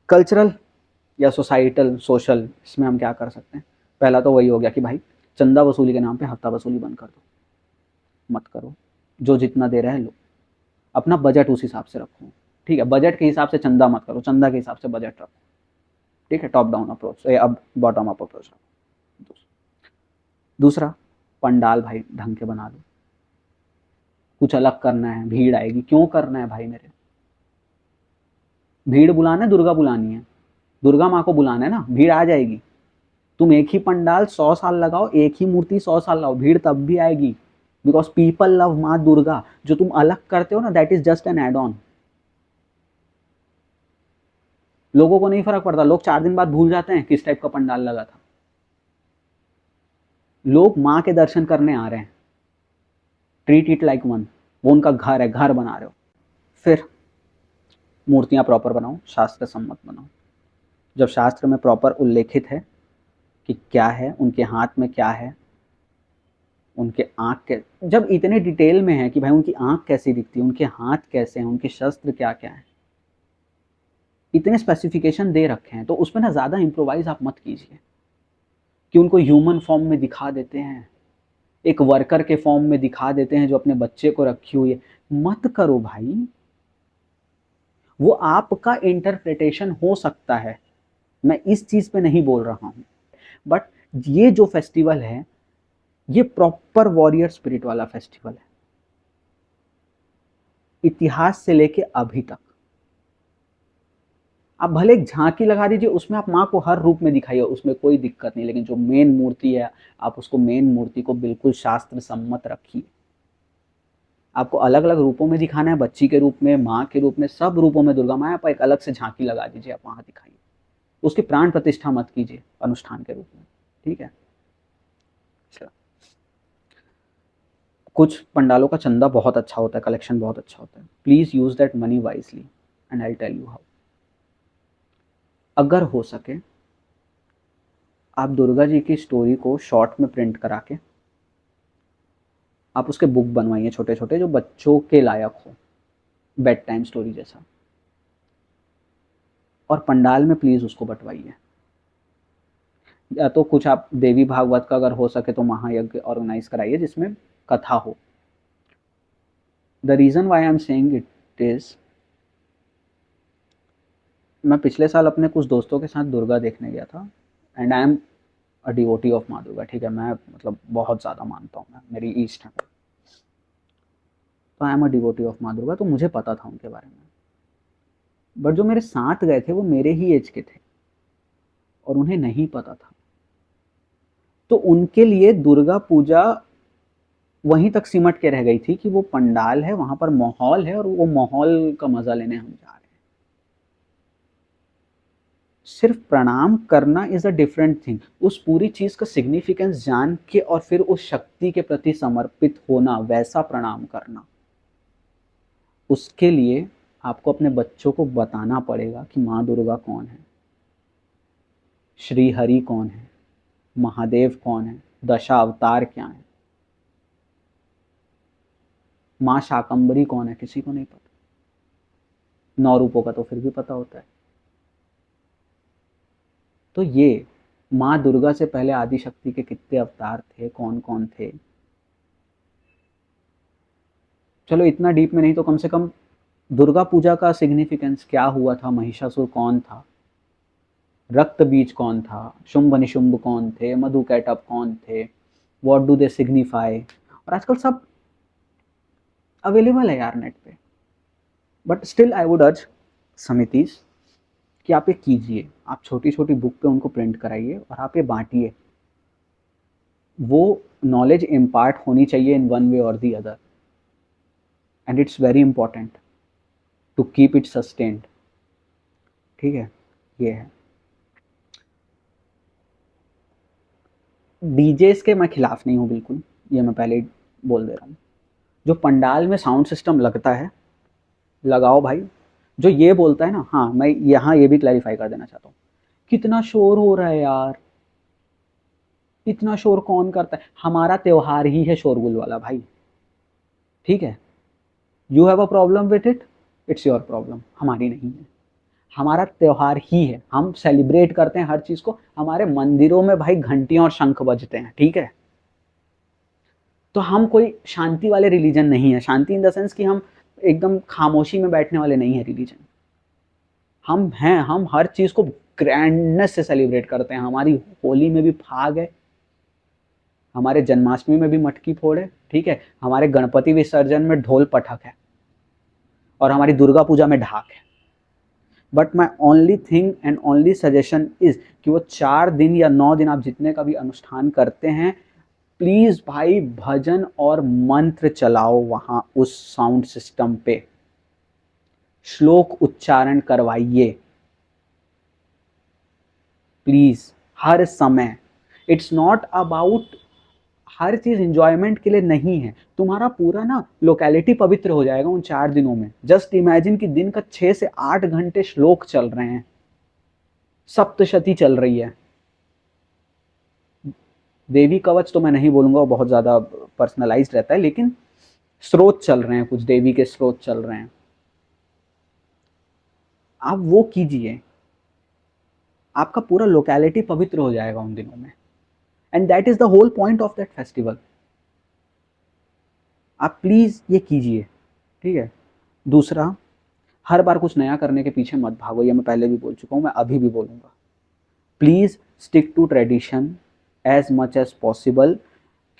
Cultural या सोसाइटल सोशल, इसमें हम क्या कर सकते हैं? पहला तो वही हो गया कि भाई चंदा वसूली के नाम पे हफ्ता वसूली बंद कर दो, मत करो। जो जितना दे रहे हैं लो, अपना बजट उस हिसाब से रखो, ठीक है? बजट के हिसाब से चंदा मत करो, चंदा के हिसाब से बजट रखो। ठीक है, टॉप डाउन अप्रोच, अब बॉटम अप अप्रोच। दूसरा, पंडाल भाई ढंग के बना लो, कुछ अलग करना है, भीड़ आएगी, क्यों करना है भाई मेरे, भीड़ बुलाना है, दुर्गा बुलानी है, दुर्गा माँ को बुलाना है ना, भीड़ आ जाएगी। तुम एक ही पंडाल 100 साल लगाओ, एक ही मूर्ति 100 साल लगाओ, भीड़ तब भी आएगी, बिकॉज पीपल लव माँ दुर्गा। जो तुम अलग करते हो ना, that is just an add on. लोगों को नहीं फर्क पड़ता, लोग 4 दिन बाद भूल जाते हैं किस टाइप का पंडाल लगा था। लोग माँ के दर्शन करने आ रहे हैं, ट्रीट इट लाइक वन, वो उनका घर है, घर बना रहे हो। फिर मूर्तियां प्रॉपर बनाओ, शास्त्र सम्मत बनाओ। जब शास्त्र में प्रॉपर उल्लेखित है कि क्या है, उनके हाथ में क्या है, उनके आँख के, जब इतने डिटेल में है कि भाई उनकी आँख कैसी दिखती है, उनके हाथ कैसे हैं, उनके शस्त्र क्या क्या है, इतने स्पेसिफिकेशन दे रखे हैं, तो उसमें ना ज़्यादा इम्प्रोवाइज आप मत कीजिए कि उनको ह्यूमन फॉर्म में दिखा देते हैं, एक वर्कर के फॉर्म में दिखा देते हैं जो अपने बच्चे को रखी हुई है। मत करो भाई, वो आपका इंटरप्रिटेशन हो सकता है, मैं इस चीज़ पे नहीं बोल रहा हूँ, बट ये जो फेस्टिवल है, ये प्रॉपर वॉरियर स्पिरिट वाला फेस्टिवल है, इतिहास से लेके अभी तक। आप भले एक झांकी लगा दीजिए, उसमें आप माँ को हर रूप में दिखाइए, उसमें कोई दिक्कत नहीं, लेकिन जो मेन मूर्ति है, आप उसको मेन मूर्ति को बिल्कुल शास्त्र सम्मत रखिए। आपको अलग अलग रूपों में दिखाना है, बच्ची के रूप में, माँ के रूप में, सब रूपों में दुर्गा माँ, आप एक अलग से झांकी लगा दीजिए, आप वहां दिखाइए, उसकी प्राण प्रतिष्ठा मत कीजिए अनुष्ठान के रूप में, ठीक है। अच्छा, कुछ पंडालों का चंदा बहुत अच्छा होता है, कलेक्शन बहुत अच्छा होता है, please use that money wisely and I tell you how. अगर हो सके, आप दुर्गा जी की स्टोरी को शॉर्ट में प्रिंट करा के आप उसके बुक बनवाइए, छोटे छोटे, जो बच्चों के लायक हो, बेड टाइम स्टोरी जैसा, और पंडाल में प्लीज उसको बंटवाइए। या तो कुछ आप देवी भागवत का अगर हो सके तो महायज्ञ ऑर्गेनाइज कराइए जिसमें कथा हो। The reason why I am saying it is, मैं पिछले साल अपने कुछ दोस्तों के साथ दुर्गा देखने गया था, and I am a devotee of माँ दुर्गा, ठीक है, मैं मतलब बहुत ज़्यादा मानता हूँ, मैं, मेरी ईस्ट है, तो I am a devotee of माँ दुर्गा, तो मुझे पता था उनके बारे में। बट जो मेरे साथ गए थे वो मेरे ही एज के थे और उन्हें नहीं पता था, तो उनके लिए दुर्गा पूजा वहीं तक सिमट के रह गई थी कि वो पंडाल है, वहां पर माहौल है और वो माहौल का मजा लेने हम जा रहे हैं। सिर्फ प्रणाम करना इज अ डिफरेंट थिंग, उस पूरी चीज का सिग्निफिकेंस जान के और फिर उस शक्ति के प्रति समर्पित होना, वैसा प्रणाम करना, उसके लिए आपको अपने बच्चों को बताना पड़ेगा कि माँ दुर्गा कौन है, श्री हरि कौन है, महादेव कौन है, दशा अवतार क्या है, माँ शाकंभरी कौन है, किसी को नहीं पता, 9 रूपों का तो फिर भी पता होता है। तो ये माँ दुर्गा से पहले आदि शक्ति के कितने अवतार थे, कौन कौन थे, चलो इतना डीप में नहीं तो कम से कम दुर्गा पूजा का सिग्निफिकेंस क्या हुआ था, महिषासुर कौन था, रक्त बीज कौन था, शुंभ निशुंभ कौन थे, मधु कैटअप कौन थे, व्हाट डू दे सिग्निफाई, और आजकल सब अवेलेबल है यार नेट पे। बट स्टिल आई वुड अर्ज समितिस कि आप ये कीजिए, आप छोटी छोटी बुक पे उनको प्रिंट कराइए और आप ये बांटिए, वो नॉलेज इम्पार्ट होनी चाहिए इन वन वे और the other, and it's very important to keep it sustained, ठीक है। ये है, डीजेस के मैं खिलाफ नहीं हूँ बिल्कुल, ये मैं पहले ही बोल दे रहा हूँ। जो पंडाल में साउंड सिस्टम लगता है, लगाओ भाई। जो ये बोलता है ना, हाँ मैं यहाँ ये भी क्लैरिफाई कर देना चाहता हूँ, कितना शोर हो रहा है यार, इतना शोर कौन करता है, हमारा त्योहार ही है शोरगुल वाला भाई, ठीक है। You have a problem with it, it's your problem, हमारी नहीं है। हमारा त्योहार ही है, हम सेलिब्रेट करते हैं हर चीज को, हमारे मंदिरों में भाई घंटियां और शंख बजते हैं, ठीक है। तो हम कोई शांति वाले रिलीजन नहीं है, शांति इन द सेंस कि हम एकदम खामोशी में बैठने वाले नहीं है रिलीजन, हम हैं, हम हर चीज को ग्रैंडनेस से सेलिब्रेट करते हैं। हमारी होली में भी फाग है, हमारे जन्माष्टमी में भी मटकी फोड़ है, ठीक है, हमारे गणपति विसर्जन में ढोल पटक है, और हमारी दुर्गा पूजा में ढाक है। But my only thing and only suggestion is कि वो 4 दिन या 9 दिन आप जितने का भी अनुष्ठान करते हैं, प्लीज भाई भजन और मंत्र चलाओ वहां उस साउंड सिस्टम पे, श्लोक उच्चारण करवाइए प्लीज हर समय। इट्स नॉट अबाउट, हर चीज इंजॉयमेंट के लिए नहीं है। तुम्हारा पूरा ना लोकेलिटी पवित्र हो जाएगा उन 4 दिनों में। जस्ट इमेजिन कि दिन का 6 से 8 घंटे श्लोक चल रहे हैं, सप्तशती चल रही है, देवी कवच तो मैं नहीं बोलूंगा, वो बहुत ज्यादा पर्सनलाइज्ड रहता है, लेकिन स्रोत चल रहे हैं, कुछ देवी के स्रोत चल रहे हैं, आप वो कीजिए, आपका पूरा लोकेलिटी पवित्र हो जाएगा उन दिनों में। And that is the whole point of that festival. आप प्लीज ये कीजिए, ठीक है। दूसरा, हर बार कुछ नया करने के पीछे मत भागो, ये मैं पहले भी बोल चुका हूं, मैं अभी भी बोलूंगा। Please stick to tradition as much as possible,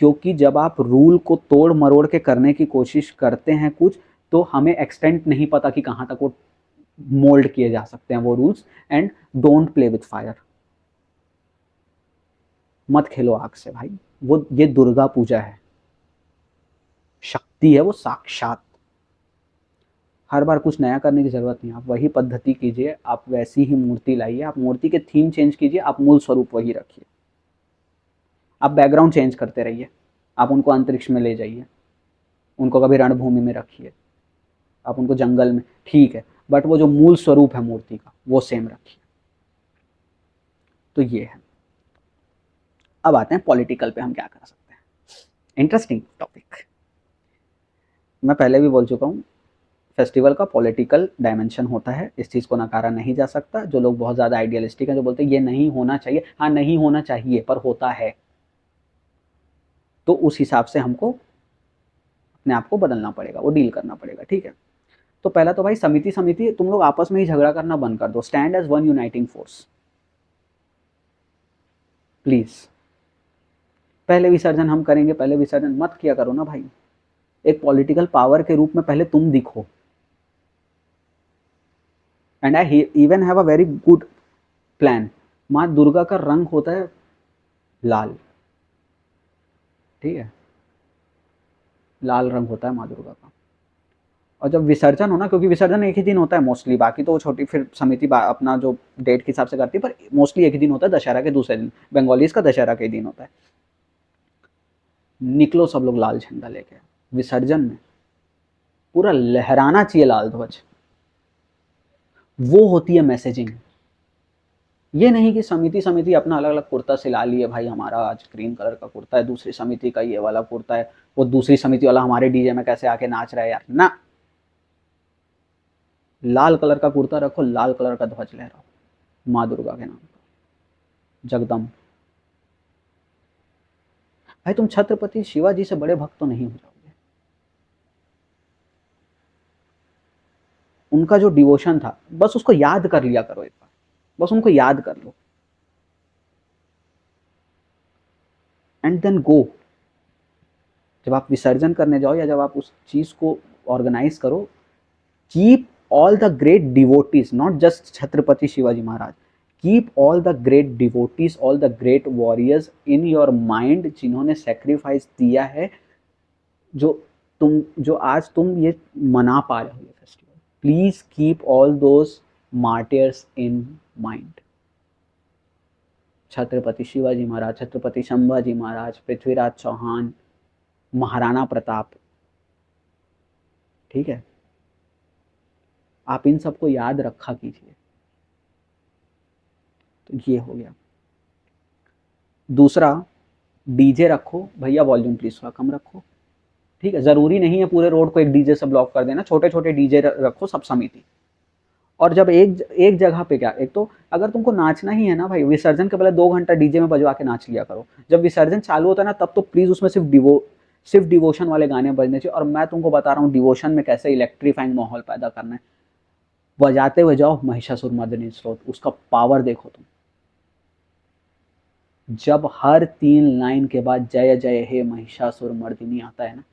क्योंकि जब आप रूल को तोड़ मरोड़ के करने की कोशिश करते हैं कुछ, तो हमें एक्सटेंट नहीं पता कि कहाँ तक वो मोल्ड किए जा सकते हैं वो rules. And don't play with fire, मत खेलो आग से भाई। वो ये दुर्गा पूजा है, शक्ति है वो साक्षात। हर बार कुछ नया करने की जरूरत नहीं, आप वही पद्धति कीजिए, आप वैसी ही मूर्ति लाइए, आप मूर्ति के थीम चेंज कीजिए, आप मूल स्वरूप वही रखिए। आप बैकग्राउंड चेंज करते रहिए, आप उनको अंतरिक्ष में ले जाइए, उनको कभी रणभूमि में रखिए, आप उनको जंगल में, ठीक है, बट वो जो मूल स्वरूप है मूर्ति का वो सेम रखिए। तो ये है। अब आते हैं पॉलिटिकल पे, हम क्या कर सकते हैं। Interesting topic. मैं पहले भी बोल चुका हूँ, फेस्टिवल का पॉलिटिकल डायमेंशन होता है, इस चीज़ को नकारा नहीं जा सकता। जो लोग बहुत ज़्यादा आइडियलिस्टिक हैं, जो बोलते हैं ये नहीं होना चाहिए, हाँ नहीं होना चाहिए पर होता है, तो उस हिसाब से हमको अपने आप को बदलना पड़ेगा, वो डील करना पड़ेगा, ठीक है। तो पहला तो भाई समिति समिति तुम लोग आपस में ही झगड़ा करना बंद कर दो, stand as one uniting force please. पहले विसर्जन हम करेंगे, पहले विसर्जन मत किया करो ना भाई। एक पॉलिटिकल पावर के रूप में पहले तुम दिखो। And I even have a very good plan. माँ दुर्गा का रंग होता है लाल, ठीक है, लाल रंग होता है माँ दुर्गा का। और जब विसर्जन हो ना, क्योंकि विसर्जन एक ही दिन होता है मोस्टली, बाकी तो छोटी फिर समिति अपना जो डेट के हिसाब से करती है, पर मोस्टली एक ही दिन होता है, दशहरा के दूसरे दिन, बंगालीज का दशहरा के दिन होता है। निकलो सब लोग लाल झंडा लेके विसर्जन में, पूरा लहराना चाहिए लाल ध्वज। वो होती है मैसेजिंग। ये नहीं कि समिति समिति अपना अलग अलग कुर्ता सिला लिए, भाई हमारा आज ग्रीन कलर का कुर्ता है, दूसरी समिति का ये वाला कुर्ता है, वो दूसरी समिति वाला हमारे डीजे में कैसे आके नाच रहा है यार, ना। लाल कलर का कुर्ता रखो, लाल कलर का ध्वज लहराओ माँ दुर्गा के नाम पर, जगदम। भाई तुम छत्रपति शिवाजी से बड़े भक्त तो नहीं हो जाओगे। उनका जो डिवोशन था, बस उसको याद कर लिया करो एक बार, बस उनको याद कर लो, एंड देन गो। जब आप विसर्जन करने जाओ या जब आप उस चीज को ऑर्गेनाइज करो, keep all the great devotees, not just Chhatrapati Shivaji Maharaj, keep all the great devotees, all the great warriors in your mind, जिन्होंने सेक्रीफाइस दिया है, जो जो आज तुम ये मना पा रहे हो ये festival. Please keep all those martyrs in mind. Chhatrapati Shivaji Maharaj, Chhatrapati Sambhaji Maharaj, Prithviraj Chauhan, Maharana Pratap, ठीक है, आप इन सबको याद रखा कीजिए। तो ये हो गया। दूसरा, डीजे रखो भैया, वॉल्यूम प्लीज थोड़ा कम रखो, ठीक है। जरूरी नहीं है पूरे रोड को एक डीजे से ब्लॉक कर देना, छोटे छोटे डीजे रखो सब समिति। और जब एक एक जगह पे, क्या, एक तो अगर तुमको नाचना ही है ना भाई, विसर्जन के पहले 2 घंटा डीजे में बजवा के नाच लिया करो। जब विसर्जन चालू होता है ना, तब तो प्लीज उसमें सिर्फ डिवोशन वाले गाने बजने चाहिए। और मैं तुमको बता रहा हूँ डिवोशन में कैसे इलेक्ट्रीफाइंग माहौल पैदा करना है। बजाते हुए जाओ महिषासुर मर्दिनी स्तोत्र, उसका पावर देखो तुम। जब हर 3 लाइन के बाद जय जय हे महिषासुर मर्दिनी आता है ना,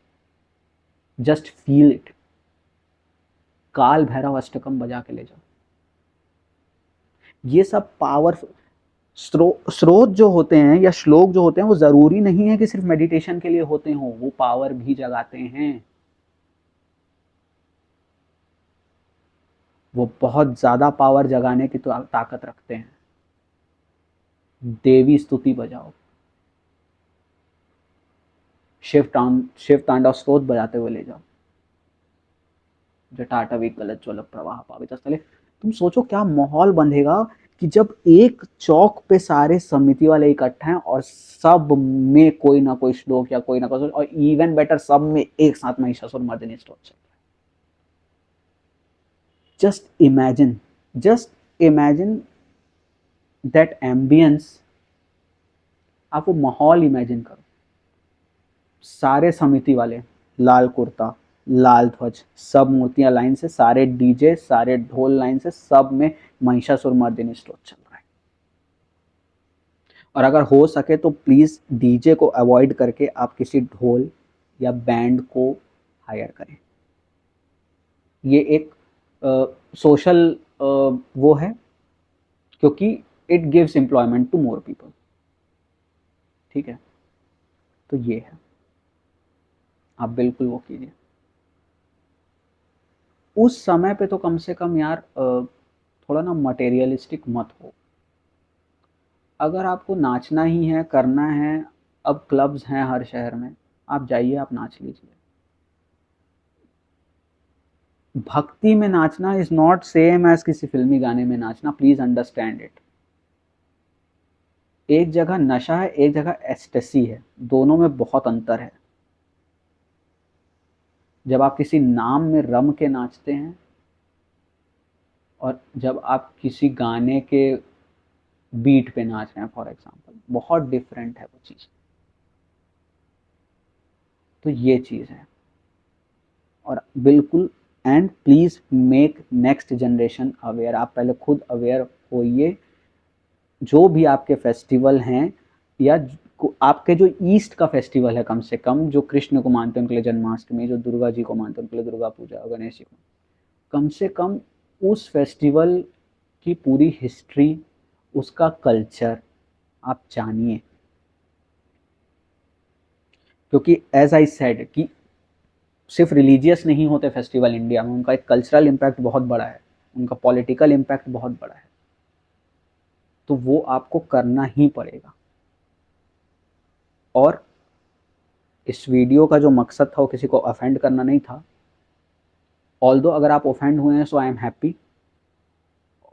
जस्ट फील इट। काल भैरव अष्टकम बजा के ले जाओ। ये सब पावर स्रोत जो होते हैं या श्लोक जो होते हैं, वो जरूरी नहीं है कि सिर्फ मेडिटेशन के लिए होते हो, वो पावर भी जगाते हैं। वो बहुत ज्यादा पावर जगाने की तो ताकत रखते हैं। देवी स्तुति बजाओ, शिव तांडव स्तोत्र बजाते हुए ले जाओ। जटाटवी गलत ज्वल प्रवाह पावित स्थले। तुम सोचो क्या माहौल बंधेगा कि जब एक चौक पे सारे समिति वाले इकट्ठे हैं और सब में कोई ना कोई श्लोक या कोई ना कोई, और इवन बेटर सब में एक साथ महिषासुर मर्दिनी स्तोत्र चल रहा है। Just imagine that ambience. आप वो माहौल इमेजिन करो, सारे समिति वाले, लाल कुर्ता, लाल ध्वज, सब मूर्तियां लाइन से, सारे डीजे, सारे ढोल लाइन से, सब में महिषासुर मर्दिनी स्तोत्र चल रहा है। और अगर हो सके तो प्लीज डीजे को अवॉइड करके आप किसी ढोल या बैंड को हायर करें। ये एक सोशल वो है, क्योंकि it gives employment to more people. ठीक है, तो ये है, आप बिल्कुल वो कीजिए। उस समय पे तो कम से कम यार थोड़ा ना मटेरियलिस्टिक मत हो। अगर आपको नाचना ही है, करना है, अब क्लब्स हैं हर शहर में, आप जाइए, आप नाच लीजिए। भक्ति में नाचना इज नॉट सेम एज किसी फिल्मी गाने में नाचना, प्लीज अंडरस्टैंड इट। एक जगह नशा है, एक जगह एस्टेसी है, दोनों में बहुत अंतर है। जब आप किसी नाम में रम के नाचते हैं और जब आप किसी गाने के बीट पे नाच रहे हैं फॉर एग्जांपल, बहुत डिफरेंट है वो चीज़। तो ये चीज़ है। और बिल्कुल, and please make next generation aware. आप पहले खुद अवेयर होइए। जो भी आपके फेस्टिवल हैं, या आपके जो ईस्ट का फेस्टिवल है, कम से कम जो कृष्ण को मानते हैं उनके लिए जन्माष्टमी, जो दुर्गा जी को मानते हैं उनके लिए दुर्गा पूजा, गणेश जी को, कम से कम उस फेस्टिवल की पूरी हिस्ट्री, उसका कल्चर आप जानिए। क्योंकि एज आई सेड कि सिर्फ रिलीजियस नहीं होते फेस्टिवल इंडिया में, उनका एक कल्चरल इम्पैक्ट बहुत बड़ा है, उनका पॉलिटिकल इम्पैक्ट बहुत बड़ा है। तो वो आपको करना ही पड़ेगा। और इस वीडियो का जो मकसद था वो किसी को ऑफेंड करना नहीं था। ऑल्दो अगर आप ऑफेंड हुए हैं, सो आई एम हैप्पी।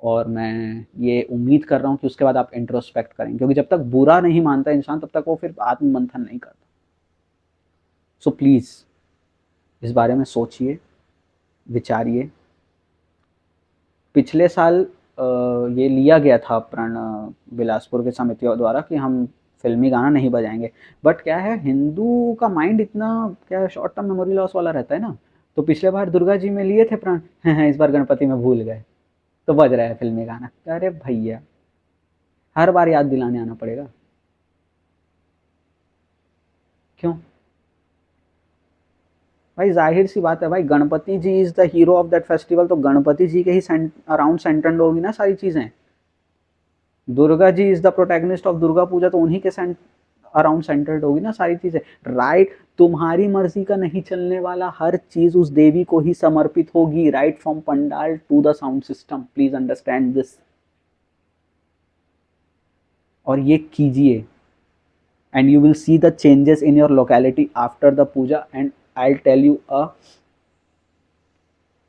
और मैं ये उम्मीद कर रहा हूँ कि उसके बाद आप इंट्रोस्पेक्ट करें, क्योंकि जब तक बुरा नहीं मानता इंसान, तब तक वो फिर आत्ममंथन नहीं करता। सो प्लीज़ इस बारे में सोचिए, विचारिए। पिछले साल ये लिया गया था प्रण बिलासपुर के समितियों द्वारा कि हम फिल्मी गाना नहीं बजाएंगे। बट क्या है, हिंदू का माइंड इतना क्या शॉर्ट टर्म मेमोरी लॉस वाला रहता है ना। तो पिछले बार दुर्गा जी में लिए थे प्रण, इस बार गणपति में भूल गए, तो बज रहा है फिल्मी गाना। अरे भैया, हर बार याद दिलाने आना पड़ेगा क्यों? भाई जाहिर सी बात है भाई, Ganpati ji is the hero of that festival, तो गणपति जी के ही अराउंड सेंटर्ड होगी ना सारी चीजें। Durga ji is the protagonist of Durga Puja, तो उन्हीं के अराउंड सेंटर्ड होगी ना सारी चीजें। राइट, तुम्हारी मर्जी का नहीं चलने वाला, हर चीज उस देवी को ही समर्पित होगी, right from pandal to the sound system. Please understand this. और ये कीजिए, and you will see the changes in your locality after the puja. And I'll tell you a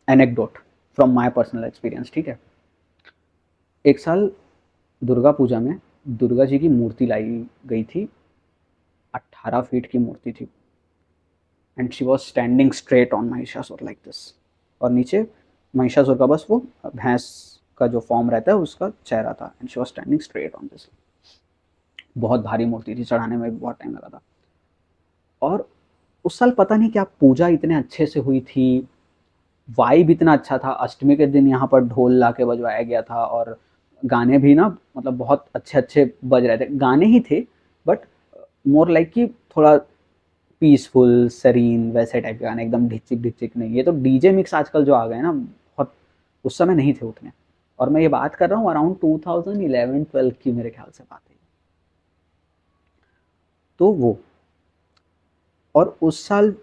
anecdote from my personal experience। ठीक है, एक साल दुर्गा पूजा में दुर्गा जी की मूर्ति लाई गई थी, 18 फीट की मूर्ति थी। And she was standing straight on Mahishasur like this. और नीचे महिषासुर का बस वो भैंस का जो फॉर्म रहता है उसका चेहरा था, and she was standing straight on this. बहुत भारी मूर्ति थी, चढ़ाने में भी बहुत टाइम लगा था। और उस साल पता नहीं क्या पूजा इतने अच्छे से हुई थी, वाइब इतना अच्छा था। अष्टमी के दिन यहाँ पर ढोल ला के बजवाया गया था और गाने भी ना मतलब बहुत अच्छे अच्छे बज रहे थे। गाने ही थे बट मोर लाइक कि थोड़ा पीसफुल सरीन वैसे टाइप के गाने, एकदम ढिचिक ढिचिक नहीं। ये तो डीजे मिक्स आजकल जो आ गए ना बहुत, उस समय नहीं थे उतने। और मैं ये बात कर रहा हूँ अराउंड 2011-12 की मेरे ख्याल से बात है। तो वो, और उस साल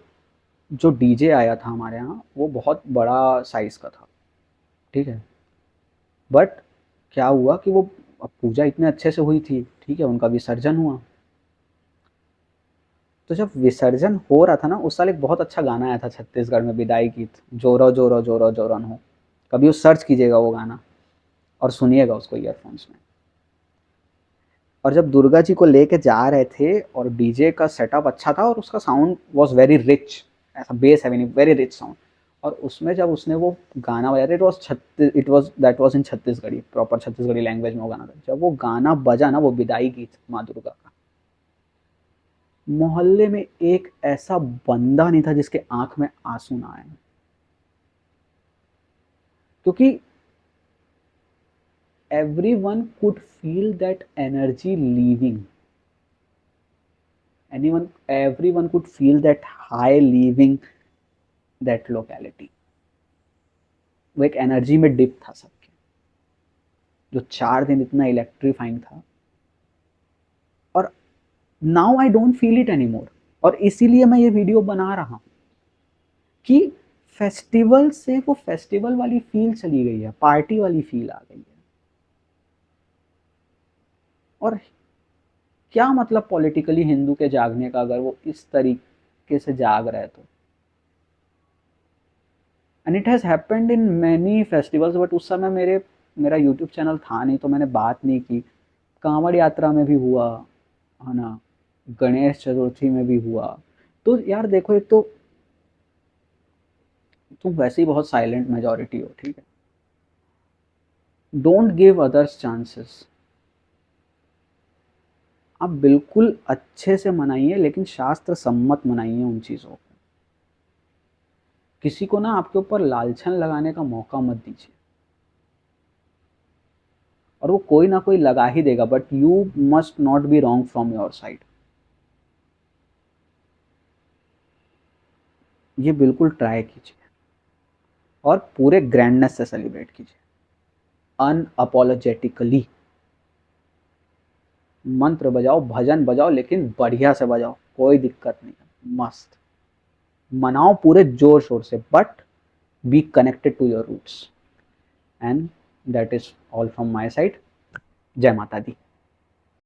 जो डीजे आया था हमारे यहाँ वो बहुत बड़ा साइज का था, ठीक है। बट क्या हुआ कि वो, अब पूजा इतने अच्छे से हुई थी, ठीक है, उनका विसर्जन हुआ। तो जब विसर्जन हो रहा था ना उस साल एक बहुत अच्छा गाना आया था छत्तीसगढ़ में, विदाई गीत, जोरो जोरो जोरो जोरन हो। कभी उस सर्च कीजिएगा वो गाना और सुनिएगा उसको ईयरफोन्स में। और जब दुर्गा जी को लेके जा रहे थे और डीजे का सेटअप अच्छा था और उसका साउंड वाज वेरी रिच, ऐसा बेस है वेरी रिच साउंड। और उसमें जब उसने वो गाना बजाया, it was in Chhattisgarhi, proper Chhattisgarhi language में वो गाना था। जब वो गाना बजा ना, वो विदाई गीत माँ दुर्गा का, मोहल्ले में एक ऐसा बंदा नहीं था जिसके आंख में आंसू ना आए। क्योंकि everyone could feel that energy leaving, everyone could feel that high leaving that locality। वो एक एनर्जी में डिप था सबके, जो 4 दिन इतना इलेक्ट्रीफाइंग था। और now I don't feel it anymore. और इसीलिए मैं ये वीडियो बना रहा हूँ कि फेस्टिवल से वो फेस्टिवल वाली फील चली गई है, पार्टी वाली फील आ गई है। और क्या मतलब पॉलिटिकली हिंदू के जागने का, अगर वो इस तरीके से जाग रहे तो। And it has happened in many festivals. But उस समय मेरा यूट्यूब चैनल था नहीं तो मैंने बात नहीं की। कांवड़ यात्रा में भी हुआ है ना, गणेश चतुर्थी में भी हुआ। तो यार देखो, एक तो तुम वैसे ही बहुत साइलेंट मेजोरिटी हो, ठीक है। Don't give others chances. आप बिल्कुल अच्छे से मनाइए लेकिन शास्त्र सम्मत मनाइए उन चीज़ों को। किसी को ना आपके ऊपर लालछन लगाने का मौका मत दीजिए। और वो कोई ना कोई लगा ही देगा, but you must not be wrong from your side. ये बिल्कुल ट्राई कीजिए और पूरे ग्रैंडनेस से सेलिब्रेट कीजिए, अनअपोलोजेटिकली। मंत्र बजाओ, भजन बजाओ, लेकिन बढ़िया से बजाओ, कोई दिक्कत नहीं, मस्त मनाओ पूरे जोर शोर से, but be connected to your roots. And that is all from my side. जय माता दी।